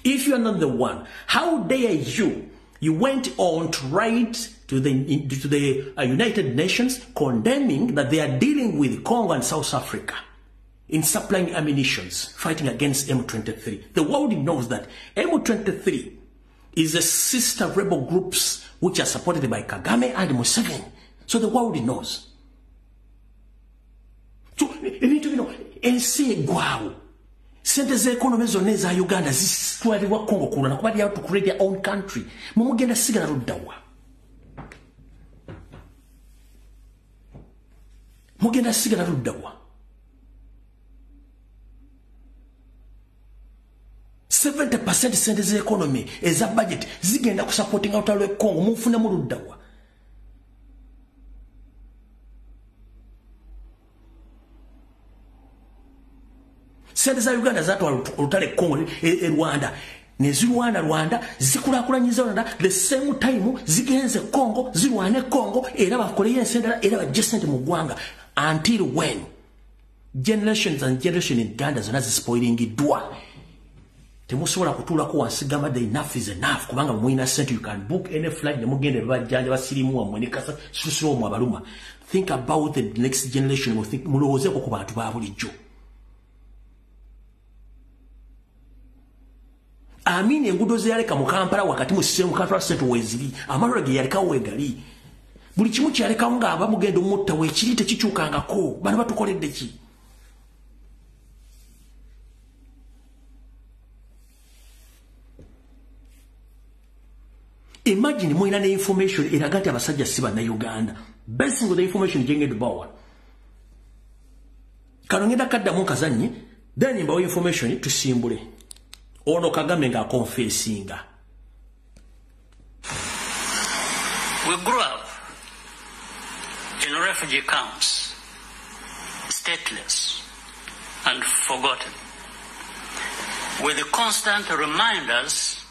If you are not the one, how dare you? You went on to write to the United Nations condemning that they are dealing with Congo and South Africa in supplying ammunitions, fighting against M23. The world knows that M23 is a sister rebel groups which are supported by Kagame and Museveni. So the world knows. So you need to know and say wow. Sente ze economy zone za Uganda zisitwalibwa Congo kuno na kuba to create their own country. Mumugenda sigala ruddawa. Mugenda sigala ruddawa. 70% sente ze economy eza budget zigenda ku supporting out lwe Congo mufuna mu ruddawa. Sente za Uganda zatwala olutale Congo Rwanda nezi Rwanda zikulakulanyiza Rwanda the same time zigenze Congo zirwane Congo era bakole yensendera era bajesente mu gwanga until when generations and generation in Uganda zona spoiling idwa temusobola kutula ko wansigama the enough is enough kubanga muina sente you can book any flight ne mugende bajjanja basirimu wa mwenikasa susuro mu abaluma. Think about the next generation will think mulowoze ko ku bantu ba bulijjo. Amini engudo ziyaleka mu Kampala wakati mu sisemu Kampala Central wezili amalora ge yaleka wegali buli kimu kyaleka nga abamugendo mutta we kirite kikyukangako bana batukoledde ki. Imagine muina ne information eragati abasajja siba na Uganda basing on the information jenged bawa kanongenda kadda mu kazanyi then mbawo information tusimbule. Ono Kagame nga confessinga. We grew up in refugee camps, stateless and forgotten, with the constant reminders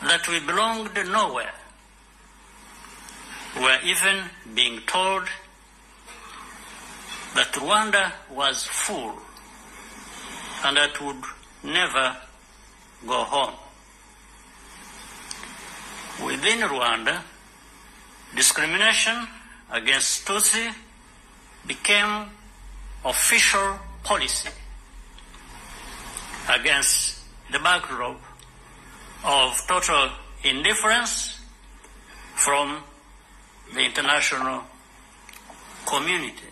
that we belonged nowhere. We were even being told that Rwanda was full and that would never go home. Within Rwanda, discrimination against Tutsi became official policy against the backdrop of total indifference from the international community.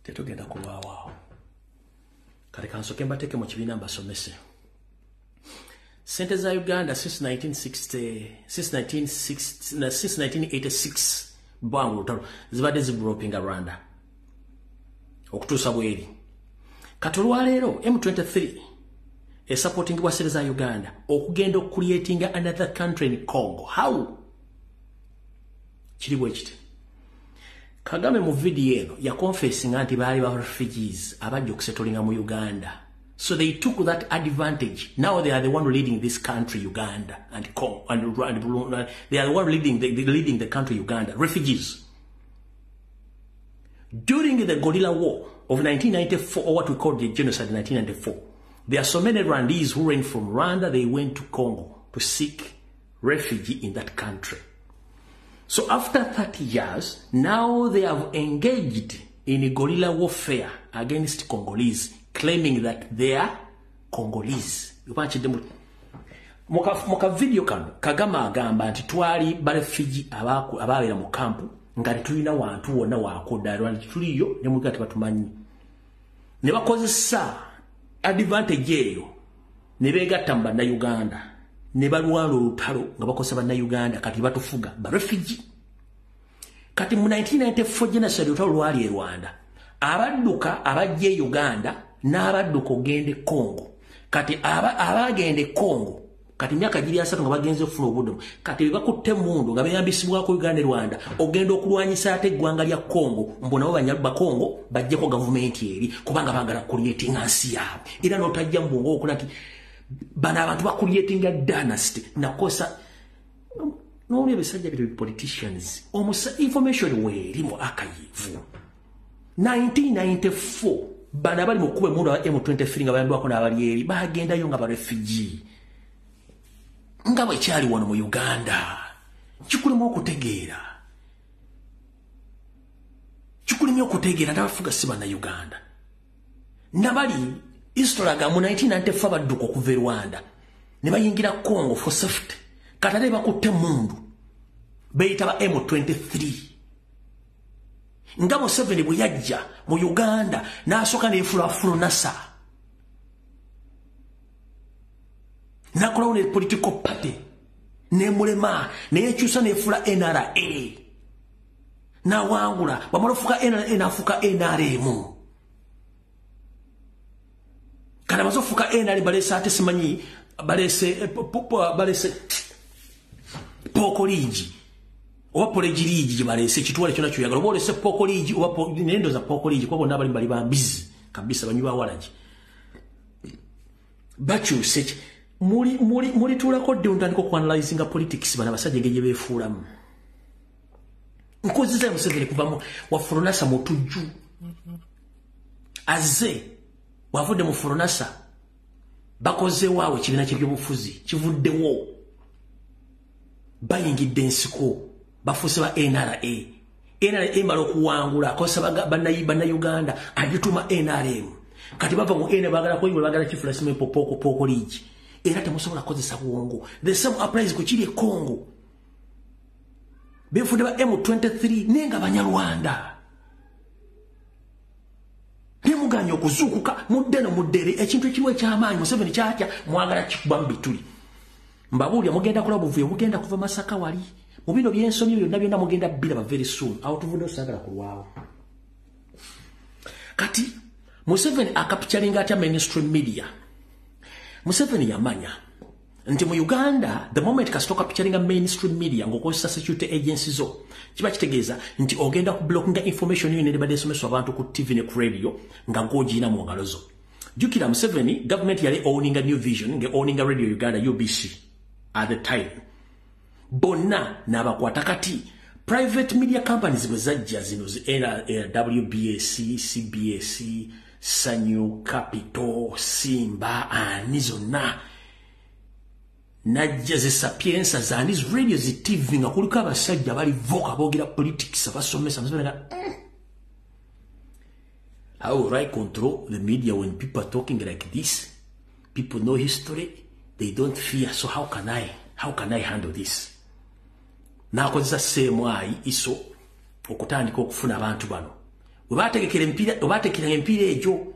Tetugenda kubawa. Kale kansoke mbateke mu kibiina mbasomese. Sente za Uganda since 1986 bwangu lutalo zibadde zibroping Rwanda okutuusa bweri. Kati olwaleero M23 supporting wa sente za Uganda okugenda creating another country in Congo. How? Kiri bwe kiti. Kagame mu video eno ya confessing anti bali ba refugees abajja okusettlinga mu Uganda So they took that advantage. Now they are the one leading this country, Uganda, and they are the one leading the country, Uganda. Refugees. During the guerrilla war of 1994, or what we call the genocide in 1994, there are so many Rwandese who ran from Rwanda, they went to Congo to seek refuge in that country. So after 30 years, now they have engaged in a guerrilla warfare against Congolese, claiming that they are Congolese. Muka video kano, Kagama agamba nti twali barefugee ababeera mu kampu, nga tetulina wantu wonna wakoda Rwanda tuliyo ne muga tebatumanyi. Ne bakozesa advantage eyo ne beegatta mu bannayuganda ne balwala olutalo nga bakozesa bannayuganda kati batufuga barefugee. Kati mu 1994 genocide olutalo lwali e Rwanda, abadduka abajja e Uganda n'abadduka ogende Congo. Kati abagende Congo kati myaka giri 3 nga bagenze okufuna obudomo, kati bakutte mundu nga beyambisibwako Uganda e Rwanda ogenda okulwanyisa ate eggwanga lya Congo, mbu nabo banyalba Congo bajjeko gavumenti eri kubanga bagala creating ansi yaabwe. Era n'otajja mu bwongo okola nti bano abantu ba creating a dynasty nakosa n'oli ebisajja bito politicians information weeri mu archive 1994 bana bali mu kube mundu wa M23 nga bayandwako n'abali eri bagendayo nga barefugee nga bwe kyali wano mu Uganda. Kikulemu okutegeera n'abafuga si bana Uganda nabali Istoraga mu 1994 badduka okuva e Rwanda ne bayingira Congo for safety. Katale bakutte mundu beyita ba M23 nga Museveni bwe yajja mu Uganda n'asooka n'efulafulu nasa n'akolawo ne political party n'emulema n'ekyusa n'efula NRA n'awangula bamala ofuka NRA n'afuka NRM. Kana mazofuka NRA balese ate simanyi balese pokoliji oba polejiriji jibalese kitwale kyona kyuyagala oba olese pokoliji oba nendo za pokoliji kwa bonna bali bambizi kabisa banyuba walaji bakyuse muri tulako ddundandiko ku analyzing politics bana basajja ngeje befuulamu nkoziza Museveni kuvamu wafulunasa mutujju azze wavudde mu fulunasa bakoze waawe kibiina ky'ebyobufuzi kivuddewo bayingidde ensiko bafuuse ba NRA mala okuwangula akozesa bannayuganda agituma NRM kati bava mu NRA bagala kweyiwa bagala kifulasimu poko liigi era temusobola kukozesa bwongo. The same applies ku kiri e Congo befudde ba M23 nenga banyarwanda nemuganya okuzuukuka muddeno muddere ekintu ekiwe ky'amaanyi Museveni kyatya mwagala kikuba mu bituli mbabuulya mugenda kola buvuyo mugenda kuva Masaka wali mu bino by'ensomyo byonna byonna mugenda biraba very soon awo tuvudde osagala kulwawo. Kati Museveni akapitulinga atya mainstream media. Museveni yamanya nti mu Uganda the moment kasitoka capturinga mainstream media ngokozesa security agencies zo kiba kitegeeza nti ogenda ku blockinga information yo ne badde someswa abantu ku TV ne ku radio nga ngojina mu ngalo zo. Jukira Museveni government yali owning a New Vision nge owning a Radio Uganda UBC at the time bonna n'abakwata kati private media companies bwe zajja zino WBAC CBAC Sanyu Capital Simba ani zonna najja ze sapienza zani radio zi TV nga kuliko abasajja bali voka bogira politics abasomesa Museveni how will I control the media when people are talking like this? People know history, they don't fear, so how can I handle this? Nakozesa semwai iso okutandika okufuna abantu bano webatekera empira ejo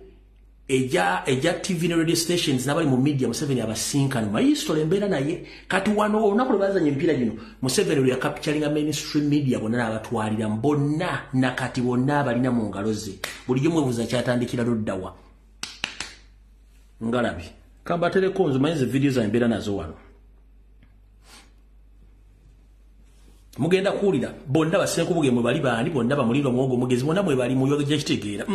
eja TV ne radio stations nabali mu media Museveni abasinkana mayistola embeera naye kati wano olunaku lwebazanya empira gino Museveni lwe capturinga mainstream media bonna n'abatwalira bonna nakati bonna balina mu ngalo ze bulijjo mwebuuza kyatandikira loddawa ngalabi kamba telekonzo manyize videos za embeera nazo wano mugenda kuwulira bonna basenku buge mwe bali baani bonna bamulirwa muwogo mugezi bonna mwe bali muyoga gye kitegeera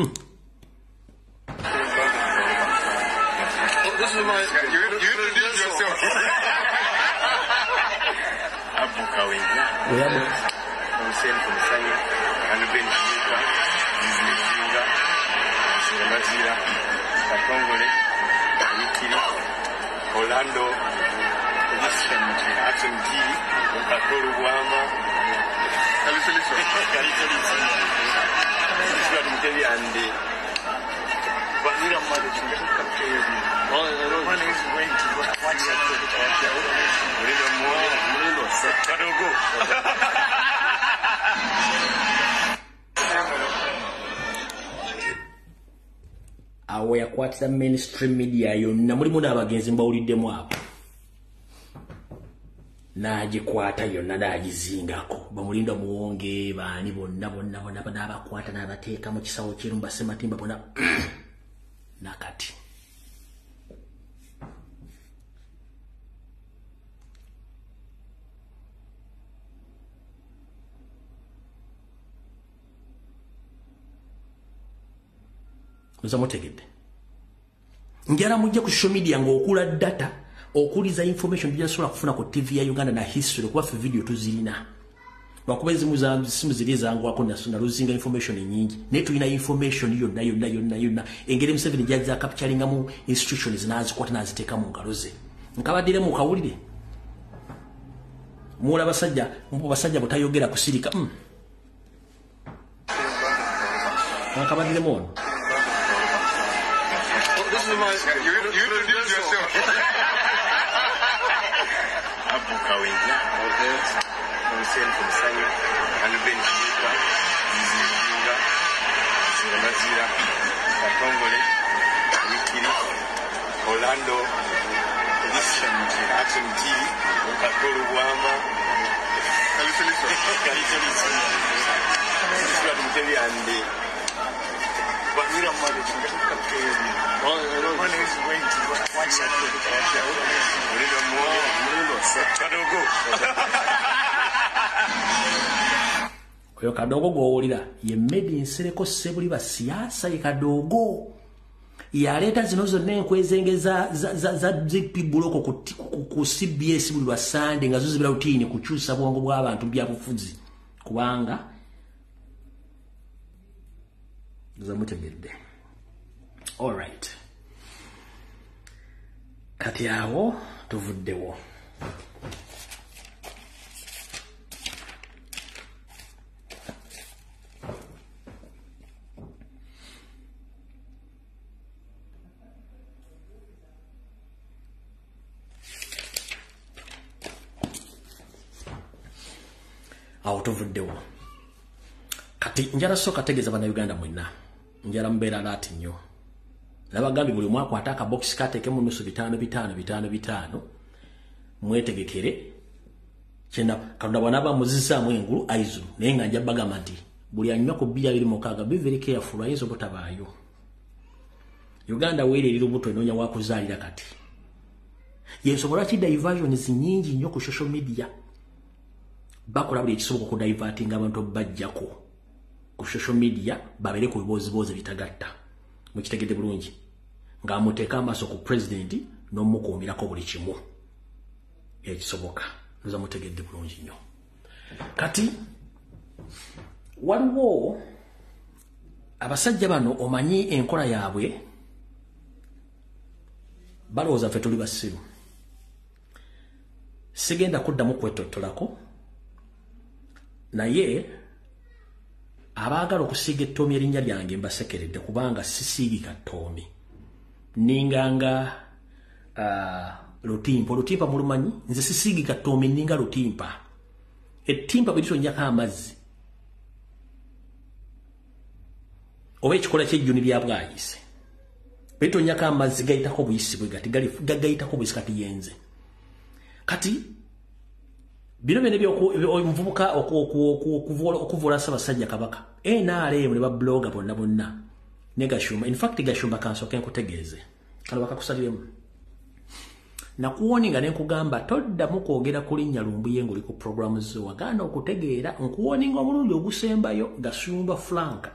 Hussein Kumusanya, and Ben Chika, Zinga, Zira, Katongole, Nikiri, Orlando, Action TV, Katoro Wama, and the Vanilla Mother. One is going to watch awo yakwatira mainstream media yonna mulimu n'abagenzi mbawuliddemu abo n'agikwata yonna n'agizingako bamulinda muwonge baani bonna n'abakwata n'abateeka mu kisawo kyeru mbasematimba bonna nakati mutegedde njala mujja ku social media ng'okula data okuliza information tujasobola kufuna ku TV ya Uganda na history kuba fe video tuzirina lwakuba ezimu za simu ziri zangwako na luzinga information nyingi naye tulina information yonna engeri Museveni gy'azza capturingamu institutions n'azikwata n'aziteeka mu ngalo ze nkabadire mu kawulire muula basajja butayogera kusirika nkabadire mu You introduce yourself. Abu Kawinja, Hussein Kumusanya, and Ben Chika, Zinga, Zira, Katongole, Nikiri, Orlando, Action TV, Katoro Wama, and the Vanilla Mother. One is going to watch oyo Kadogo gw'owulira ye Medi Nsereko Sebuli ba siasa ye Kadogo yaleeta zino zonna enkwezenge za ZP Buloko ku CBS buli lwa Sunday nga zo zibira rutini kukyusa bwongo bw'abantu byabufuzi kubanga zamutegedde. All right. Kati awo tuvuddewo. Awo tuvuddewo. Kati njala soka tegeza bana Uganda mwenna. Njala mbeera lati nnyo. Nabagambi buli mwaka ataka box kateke mu nusu 5 mwetegekere kyenda kalunda bwanaba muzisa mwengulu aizu naye nga njja bagamba nti buli anywa ku 226 be very careful ayizo botabaayo. Uganda wele lilo buto enonya wakuzaalira kati yensobola ki diversions nyingi nnyo ku social media bakola buli ekisoboka ku diverting abantu bajjako ku social media babere ku bibozibozi bitagatta mukitegedde bulungi nga amuteeka amaaso ku president n'omukuumirako buli kimu ekisoboka nza mutegedde bulungi nnyo. Kati waliwo abasajja bano omanyi enkola yaabwe balowooza ffe tuli basiru sigenda kuddamu kwetottolako naye abaagala okusiiga ettoomi erinnya lyange mbasekeredde kubanga sisiigika ttoomi ninganga lutimpa mulumanyi nze sisiigika ttoomi ninga lutimpa ettimpa bwe litonyako amazzi oba ekikola ky'ejjuni lya bwayise bwe litonyako amazzi gayitako buyisi bwe gati gayitako buyisi kati yenze kati bino bene by'omuvubuka okuvoola Ssaabasajja Kabaka NRM ne babloga bonna ne Gashumba. In fact Gashumba kansooke nkutegeeze kale bakakusaliremu nakuwoninga ne nkugamba toddamu kwogera ku linnya Lumbuye ng'oli ku programu zo waganda okutegeera nkuwoninga omulundi ogusembayo Gashumba Frank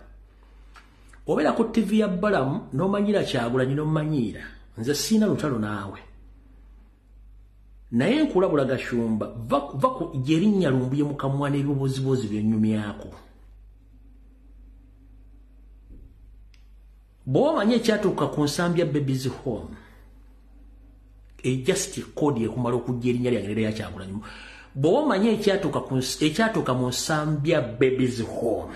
obeera ku TV ya Balamu n'omanyira Kyagulanyi n'omanyiira nze siina lutalo naawe naye nkulabula Gashumba vaku jerinnya Lumbuye mukamwa n'ebibozibozi by'ennyumyako bw'omanya ekyatuuka ku nsambi ya Babies Home just code ekumala okujja erinnya lyange lya Kyagulanyi bw'omanya ekyatuuka mu nsambi ya Babies Home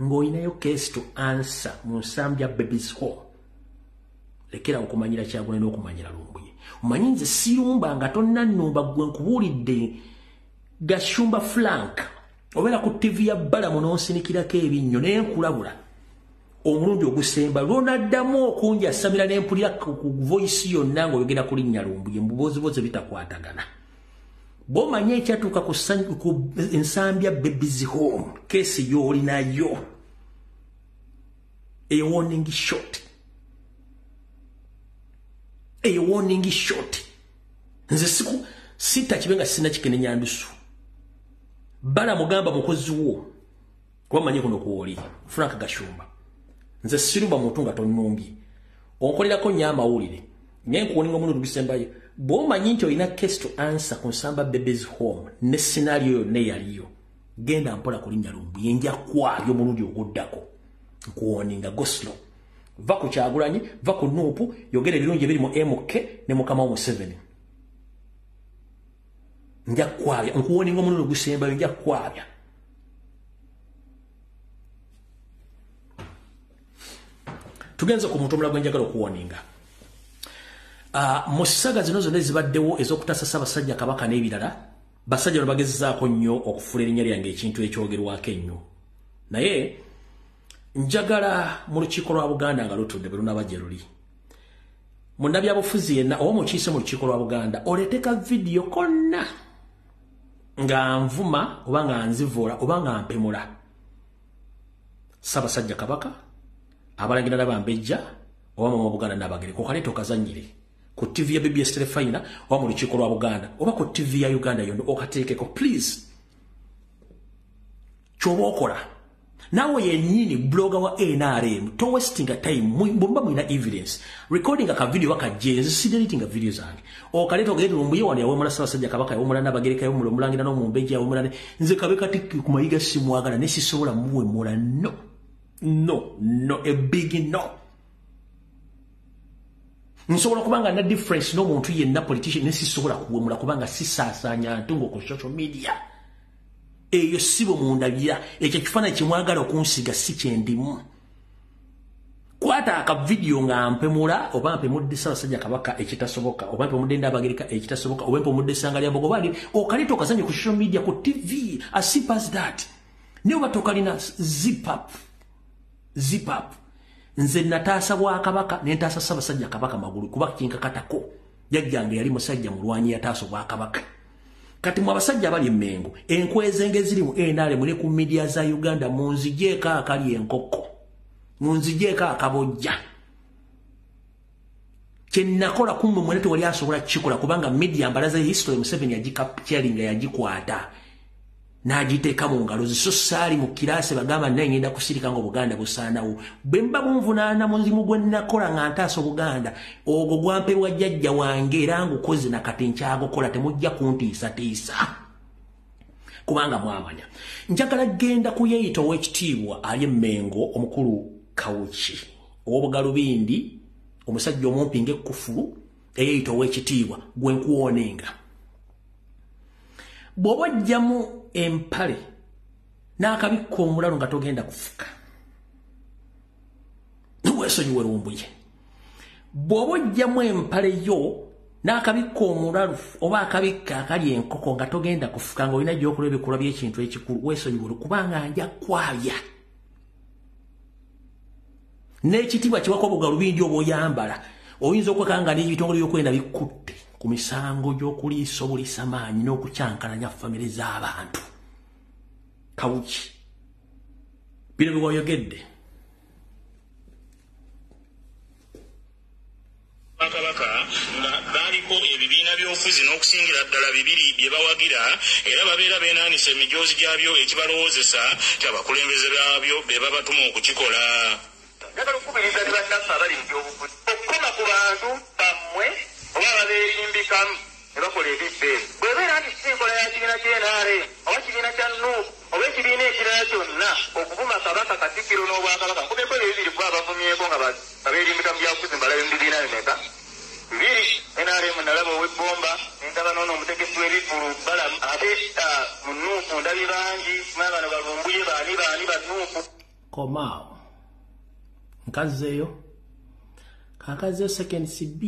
ng'olinayo case to answer mu nsambi ya Babies Home lekera okumanyira Kyagulanyi n'okumanyira Lumbuye omanyi nze sirumba nga tonnannumba gwe nkubuulidde Gashumba Frank obeera ku TV ya Balamu n'onsinikirako ebinnyo naye nkulabula omulundi ogusemba lwonaddamu okunjasamira n'empulira ku voice yonna ng'oyogera ku linnya Lumbuye mbubozibozi bitakwatagana bw'omanya ekyatuuka ku ensambi ya Babies Home kesi y'olinayo a warning shot nze sita kibenga sina kikene nyandusu bala mugamba mukozi wo kwamanye kuno kuoli Frank Gashumba nze sirumba mutunga tonumbi onkolerako nyama ulire nyenkuoninga muno Bisembaye bw'omanyi nti olina case to answer ku nsamba Babies Home ne scenario yonna eyaliyo genda mpola kulinnya Lumbuye nja kwabyo omulundi oguddako nkuwoninga goslo va ku Kyagulanyi va ku Nuupu yogera ebirungi ebiri mu MK ne mukama wo Museveni nja kwabya nkuwoninga omulundi ogusembayo nja kwabya tugenze ku muntu omulala gwenjagala okuwoninga mu ssaga zino zonna ezibaddewo ez'okutasa Ssaabasajja Kabaka n'ebirala basajja bano bagezezaako nnyo okufuula erinnya lyange ekintu ekyogerwako ennyo naye njagala mu lukiiko lwa Buganda nga lutudde bwe lunaba gye luli munnabyabufuzi yenna oba mukiise mu lukiiko lwa Buganda oleeteka vidiyo konna nga nvuma oba nga nzivoola oba nga mpemula Ssaabasajja Kabaka abalangira n'abambejja oba mu Buganda n'abagereka okaleeta okazannyire ku TV ya BBS Telefina oba mu lukiiko lwa Buganda oba ku TV ya Uganda yonna okateekeko please ky'oba okola naawe yennyini blogger wa NRM to wasting a time mumba mwina evidence recording aka video wakajje nzisidelitinga video zange okaleeta ogende Lumbuye wano yawemula Ssaabasajja Kabaka yawemula n'abagereka yawemula omulangira n'omumbejja yawemula nze kabeka tiki ku mayiga simwagala ne sisobola muwemula no a big no nsobola kubanga na difference n'omuntu yenna politician nesisobola kuwemula kubanga sisaasaanya ntungo ku social media eyo sibo mundabira ekyo kifaananyi kimwagala okunsiga si kyendimu kwata aka video nga mpemula oba mpemudde Ssaabasajja Kabaka ekitasoboka oba mpemudde Ndaabagereka ekitasoboka oba mpemudde Ssangalya Bogobali okaleeta okazanyi ku social media ku TV as simple as that niyo batokalina zip up nze nataasa Bwakabaka nentaasa Ssaabasajja Kabaka magulu kuba kinkakatako jjajjange yali musajja mulwanyi yataasa Bwakabaka kati mu abasajja abali Mmengo enkwezenge ziri mu NRM ne ku media za Uganda munzijeeko akali enkoko munzijeeko akabojja kyennakola kumbe mwenete wali asobola kikola kubanga media mbalaza history Museveni yagikapcharinga yagikwata n'agiteeka mu ngalo ze so saali mu kiraasi bagamba naye ngenda kusirika nga Obuganda busaanawo bwe mba bunvunaana muzimu gwe nnakola nga ntaasa Obuganda ogwo gwampeebwa jjajja wange era ngukoze na kati nkyagukola temujja kuntiisatiisa kubanga mwamanya njagala genda kuyeeyita ow'ekitiibwa ali Mmengo omukulu Kawuki ow'Obugalubindi omusajja omumpi ng'ekkufulu eyeeyita ow'ekitiibwa gwe nkuwonenga bw'oba ojjamu empale n'akabikka omulalu nga togenda kufuka weesonyiwe Lumbuye bw'oba ojjamu empale yo n'akabikka omulalu oba akabikka akali enkoko nga togenda kufuka nga olina gy'okola ebikolwa by'ekintu ekikulu weesonyiwe kubanga nja kwabya n'ekitiibwa kiwako Obugalubindi oba oyambala oyinza okwekanga n'ebitongole by'okwenda bikutte ku misango gy'okuliisa obuliisa maanyi n'okukyankalanya famire z'abantu Kawuki bino biwayogedde Kabaka nga baliko ebibiina by'obufuzi n'okusingira ddala bibiri bye bawagira era babeera beenaanisa emijoozi gyabyo ekibalowoozesa nti abakulembeze baabyo be babatuma okukikola. Njagala okukubiriza bannaffe abali mu by'obufuzi okukoma ku bantu bammwe oba ababeerimbikamu ne bakola ebibbe bwebeera nti sinkola ya kibiina ky'enaare oba kibiina kya nuupu oba ekibiina ekirala kyonna okuvuma kabaka katikkiro n'obwakabaka nkubeko ebibiri kuba abavumyeko nga beerimbika mu byabufuzi mbalabe mu bibiina bimeka bibiri NRM nalaba ow'ebbomba nendaba noono omutegesi w'ebivulu balamu ate mu nuupu ndabi bangi bano balumbuye baani banuupu komaawo nkazeeyo kakazeeyo second CB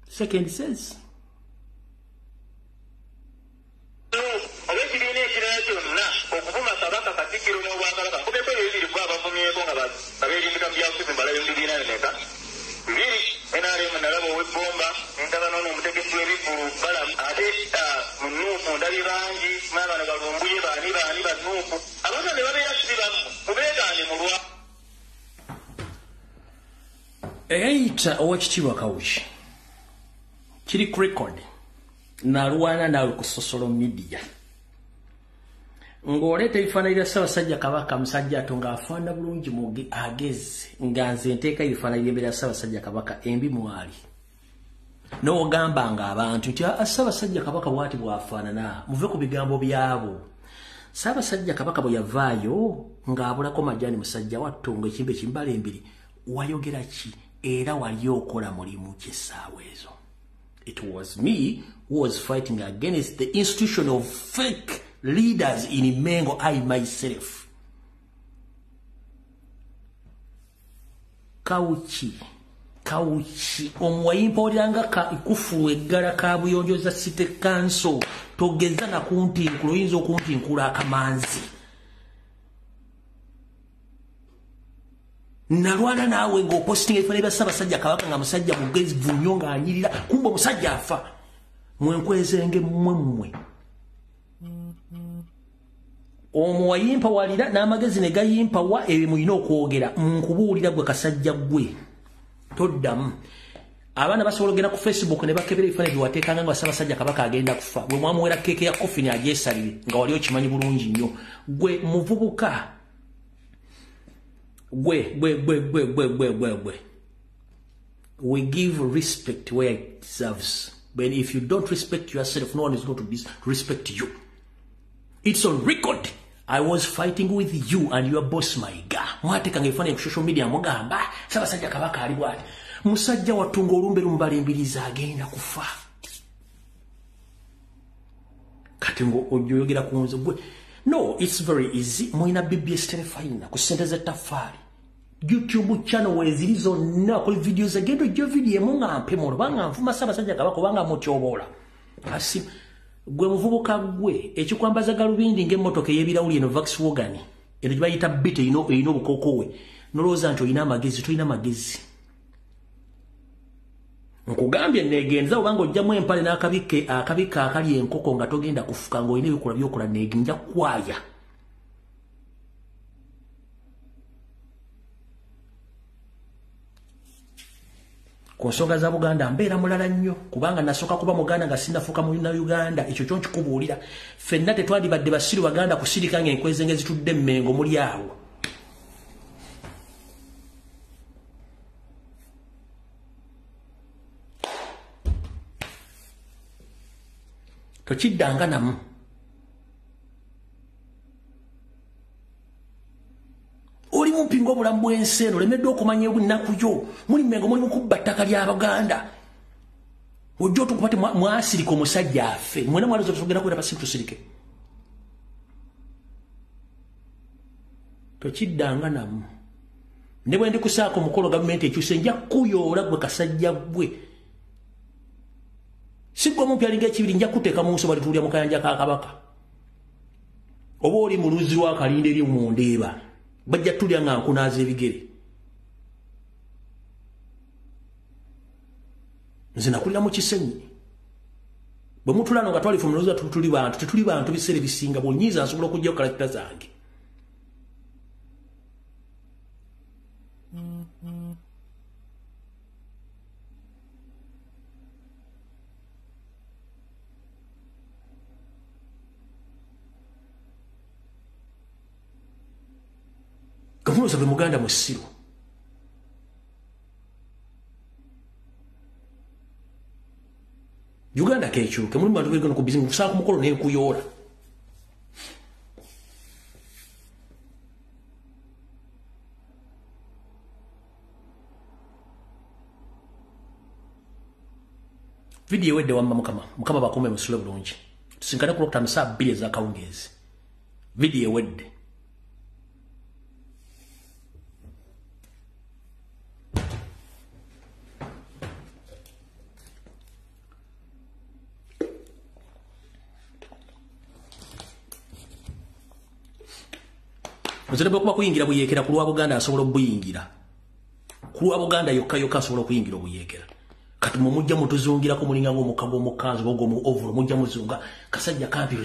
second says oba ekibiina ekirala kyonna okuvuma kabaka katikkiro n'obwakabaka nkubeko ebibiri kuba abavumyeko nga beerimbika mu byabufuzi mbalabe mu bibiina bimeka bibiri NRM nalaba ow'ebbomba nendaba noono omutegesi w'ebivulu balamu ate mu nuupu ndabi bangi bano balumbuye baani banuupu abantu ne babeera kizibamu mubeegaane mulwa eyayita owekitiibwa Kawuki kiri ku record nalwana nawe ku social media ng'oleeta ebifaananyi bya Ssaabasajja Kabaka musajja ato ng'afaana bulungi ageze nga nze nteeka ebifaananyi by'embeera ya Ssaabasajja Kabaka embi mwali n'ogambanga abantu nti Ssaabasajja Kabaka bw'ati bw'afaanana muve ku bigambo byabo. Ssaabasajja Kabaka bwe yavaayo ng'abulako Majaani musajja watto ng'ekimbe kimbala embiri wayogera ki era wali okola mulimu ky'essaawa ezo. It was me who was fighting against the institution of fake leaders in Mengo, I myself. Kawuki omwayimpa oliranga ikufulu eggala kabuyonjo za City Council togeza na kuntinkula oyinza okuntinkula akamanzi nalwana naawe ng'opostinga ebifaananyi bya Ssaabasajja Kabaka nga musajja mugezi vunyo ng'anyirira kumbe omusajja afa mwenkwezenge mmwe omwo wayimpa walira n'amagezi ne gayimpa wa ebyo muyina okwogera nkubuulira gwe kasajja gwe toddamu. Abaana basobola ogenda ku Facebook ne bakebera ebifaananyi bye wateekanga nga Ssaabasajja Kabaka agenda kufa bwe mwamuwera keeke ya kofi ne agyesalire nga wali okimanyi bulungi nnyo gwe muvubuka gwe we give respect where it deserves, but if you don't respect yourself no one is going to respect you. It's on record. I was fighting with you and your boss Maiga. Mwatekanga ebifaananyi ku social media mugamba Ssaabasajja Kabaka ali bwati musajja watunga olumbe lumbalimbiriza agenda kufa kati ngo ojoyogera ku nze gwe. No, it's very easy. Moina BBS telefaina ku sente z'ettafaali YouTube channel weziri zonna ku videos agendo jo video munga mpemolo banga nfuma Ssaabasajja Kabaka banga mutyobola asi gwe muvubuka gwe ekikwambaza galubindi ng'emmotoka ey'ebirawuli eno Volkswagen eno gye bayita bite eyina obukokowe nolowooza nti oyina amagezi tolina magezi. Nkugambye neegenza obanga ojjamu empale n'akabika akali enkoko nga togenda kufuka ng'olina ebikola by'okola neeginja kwaya. Ku nsonga za Buganda mbeera mulala nnyo kubanga nasooka kuba Muganda nga sinnafuuka mu Uganda ekyo kyo nkikubuulira. Ffenna tetwandibadde basiru Baganda kusirika ng'enkwezenge zitudde Mmengo muli awo. Tokiddanga namu. Oli mumpinga obulamu bw'ensi eno olemedde okumanya obunaku yo muli Mmengo mulimu kubba ttaka ly'Abaganda ojja otukubate mwasirika omusajja afe mwena mwalizo tusogera kwera basi tusirike. Tokiddanga namu. Ne bwe ndi kusaako omukolo gavumenti ekyuse nja kuyoola gwe kasajja gwe sigwa mupya linga ekibiri nja kuteeka mu nso balituulya mu kayanja ka Kabaka oba oli mu luzzi lw'akalinde eri mu Ndeeba bajja tulya nga nkunaaza ebigere. Nze nakulira mu Kisenyi bwe mutulano nga twalifu mulowooza tuli bantu tetuli bantu biseera bisinga bw'onyiiza nsobola okugyayo kalakita zange. Kamuloza bwe Muganda musiru. Uganda kekyuke mulimu bantu begona ku business kusaka ku mukolo n'enkuyola. Video wedde wamma mukama bakume musule bulungi. Tusinkana ku lokta msa 2 za kawungezi. Video wedde. Muzirebe kuba kuyingira buyekera ku lwa Buganda asobola obuyingira. Ku lwa Buganda yokka asobola okuyingira obuyekera. Kati mumujja mutuzungira ko mulinga ngomukago omukazi gogo mu ovuro mujja muzunga kasajja kampi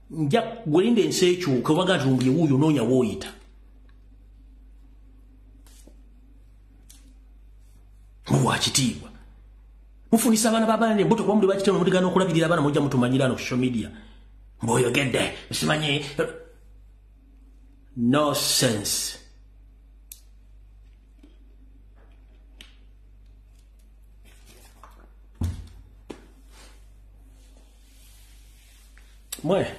nja gwende nsechu ko baga tumbi wuyo nonya woyita muwachitibwa mufunisa abana babane mbuto kwa muli bachitano mutigano okulabirira abana mujja mutumanyirano ku social media mboyo gende simanye no sense. Mwe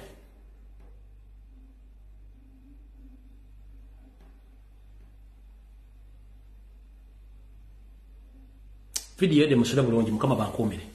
video de musula bulungi mukama bankomere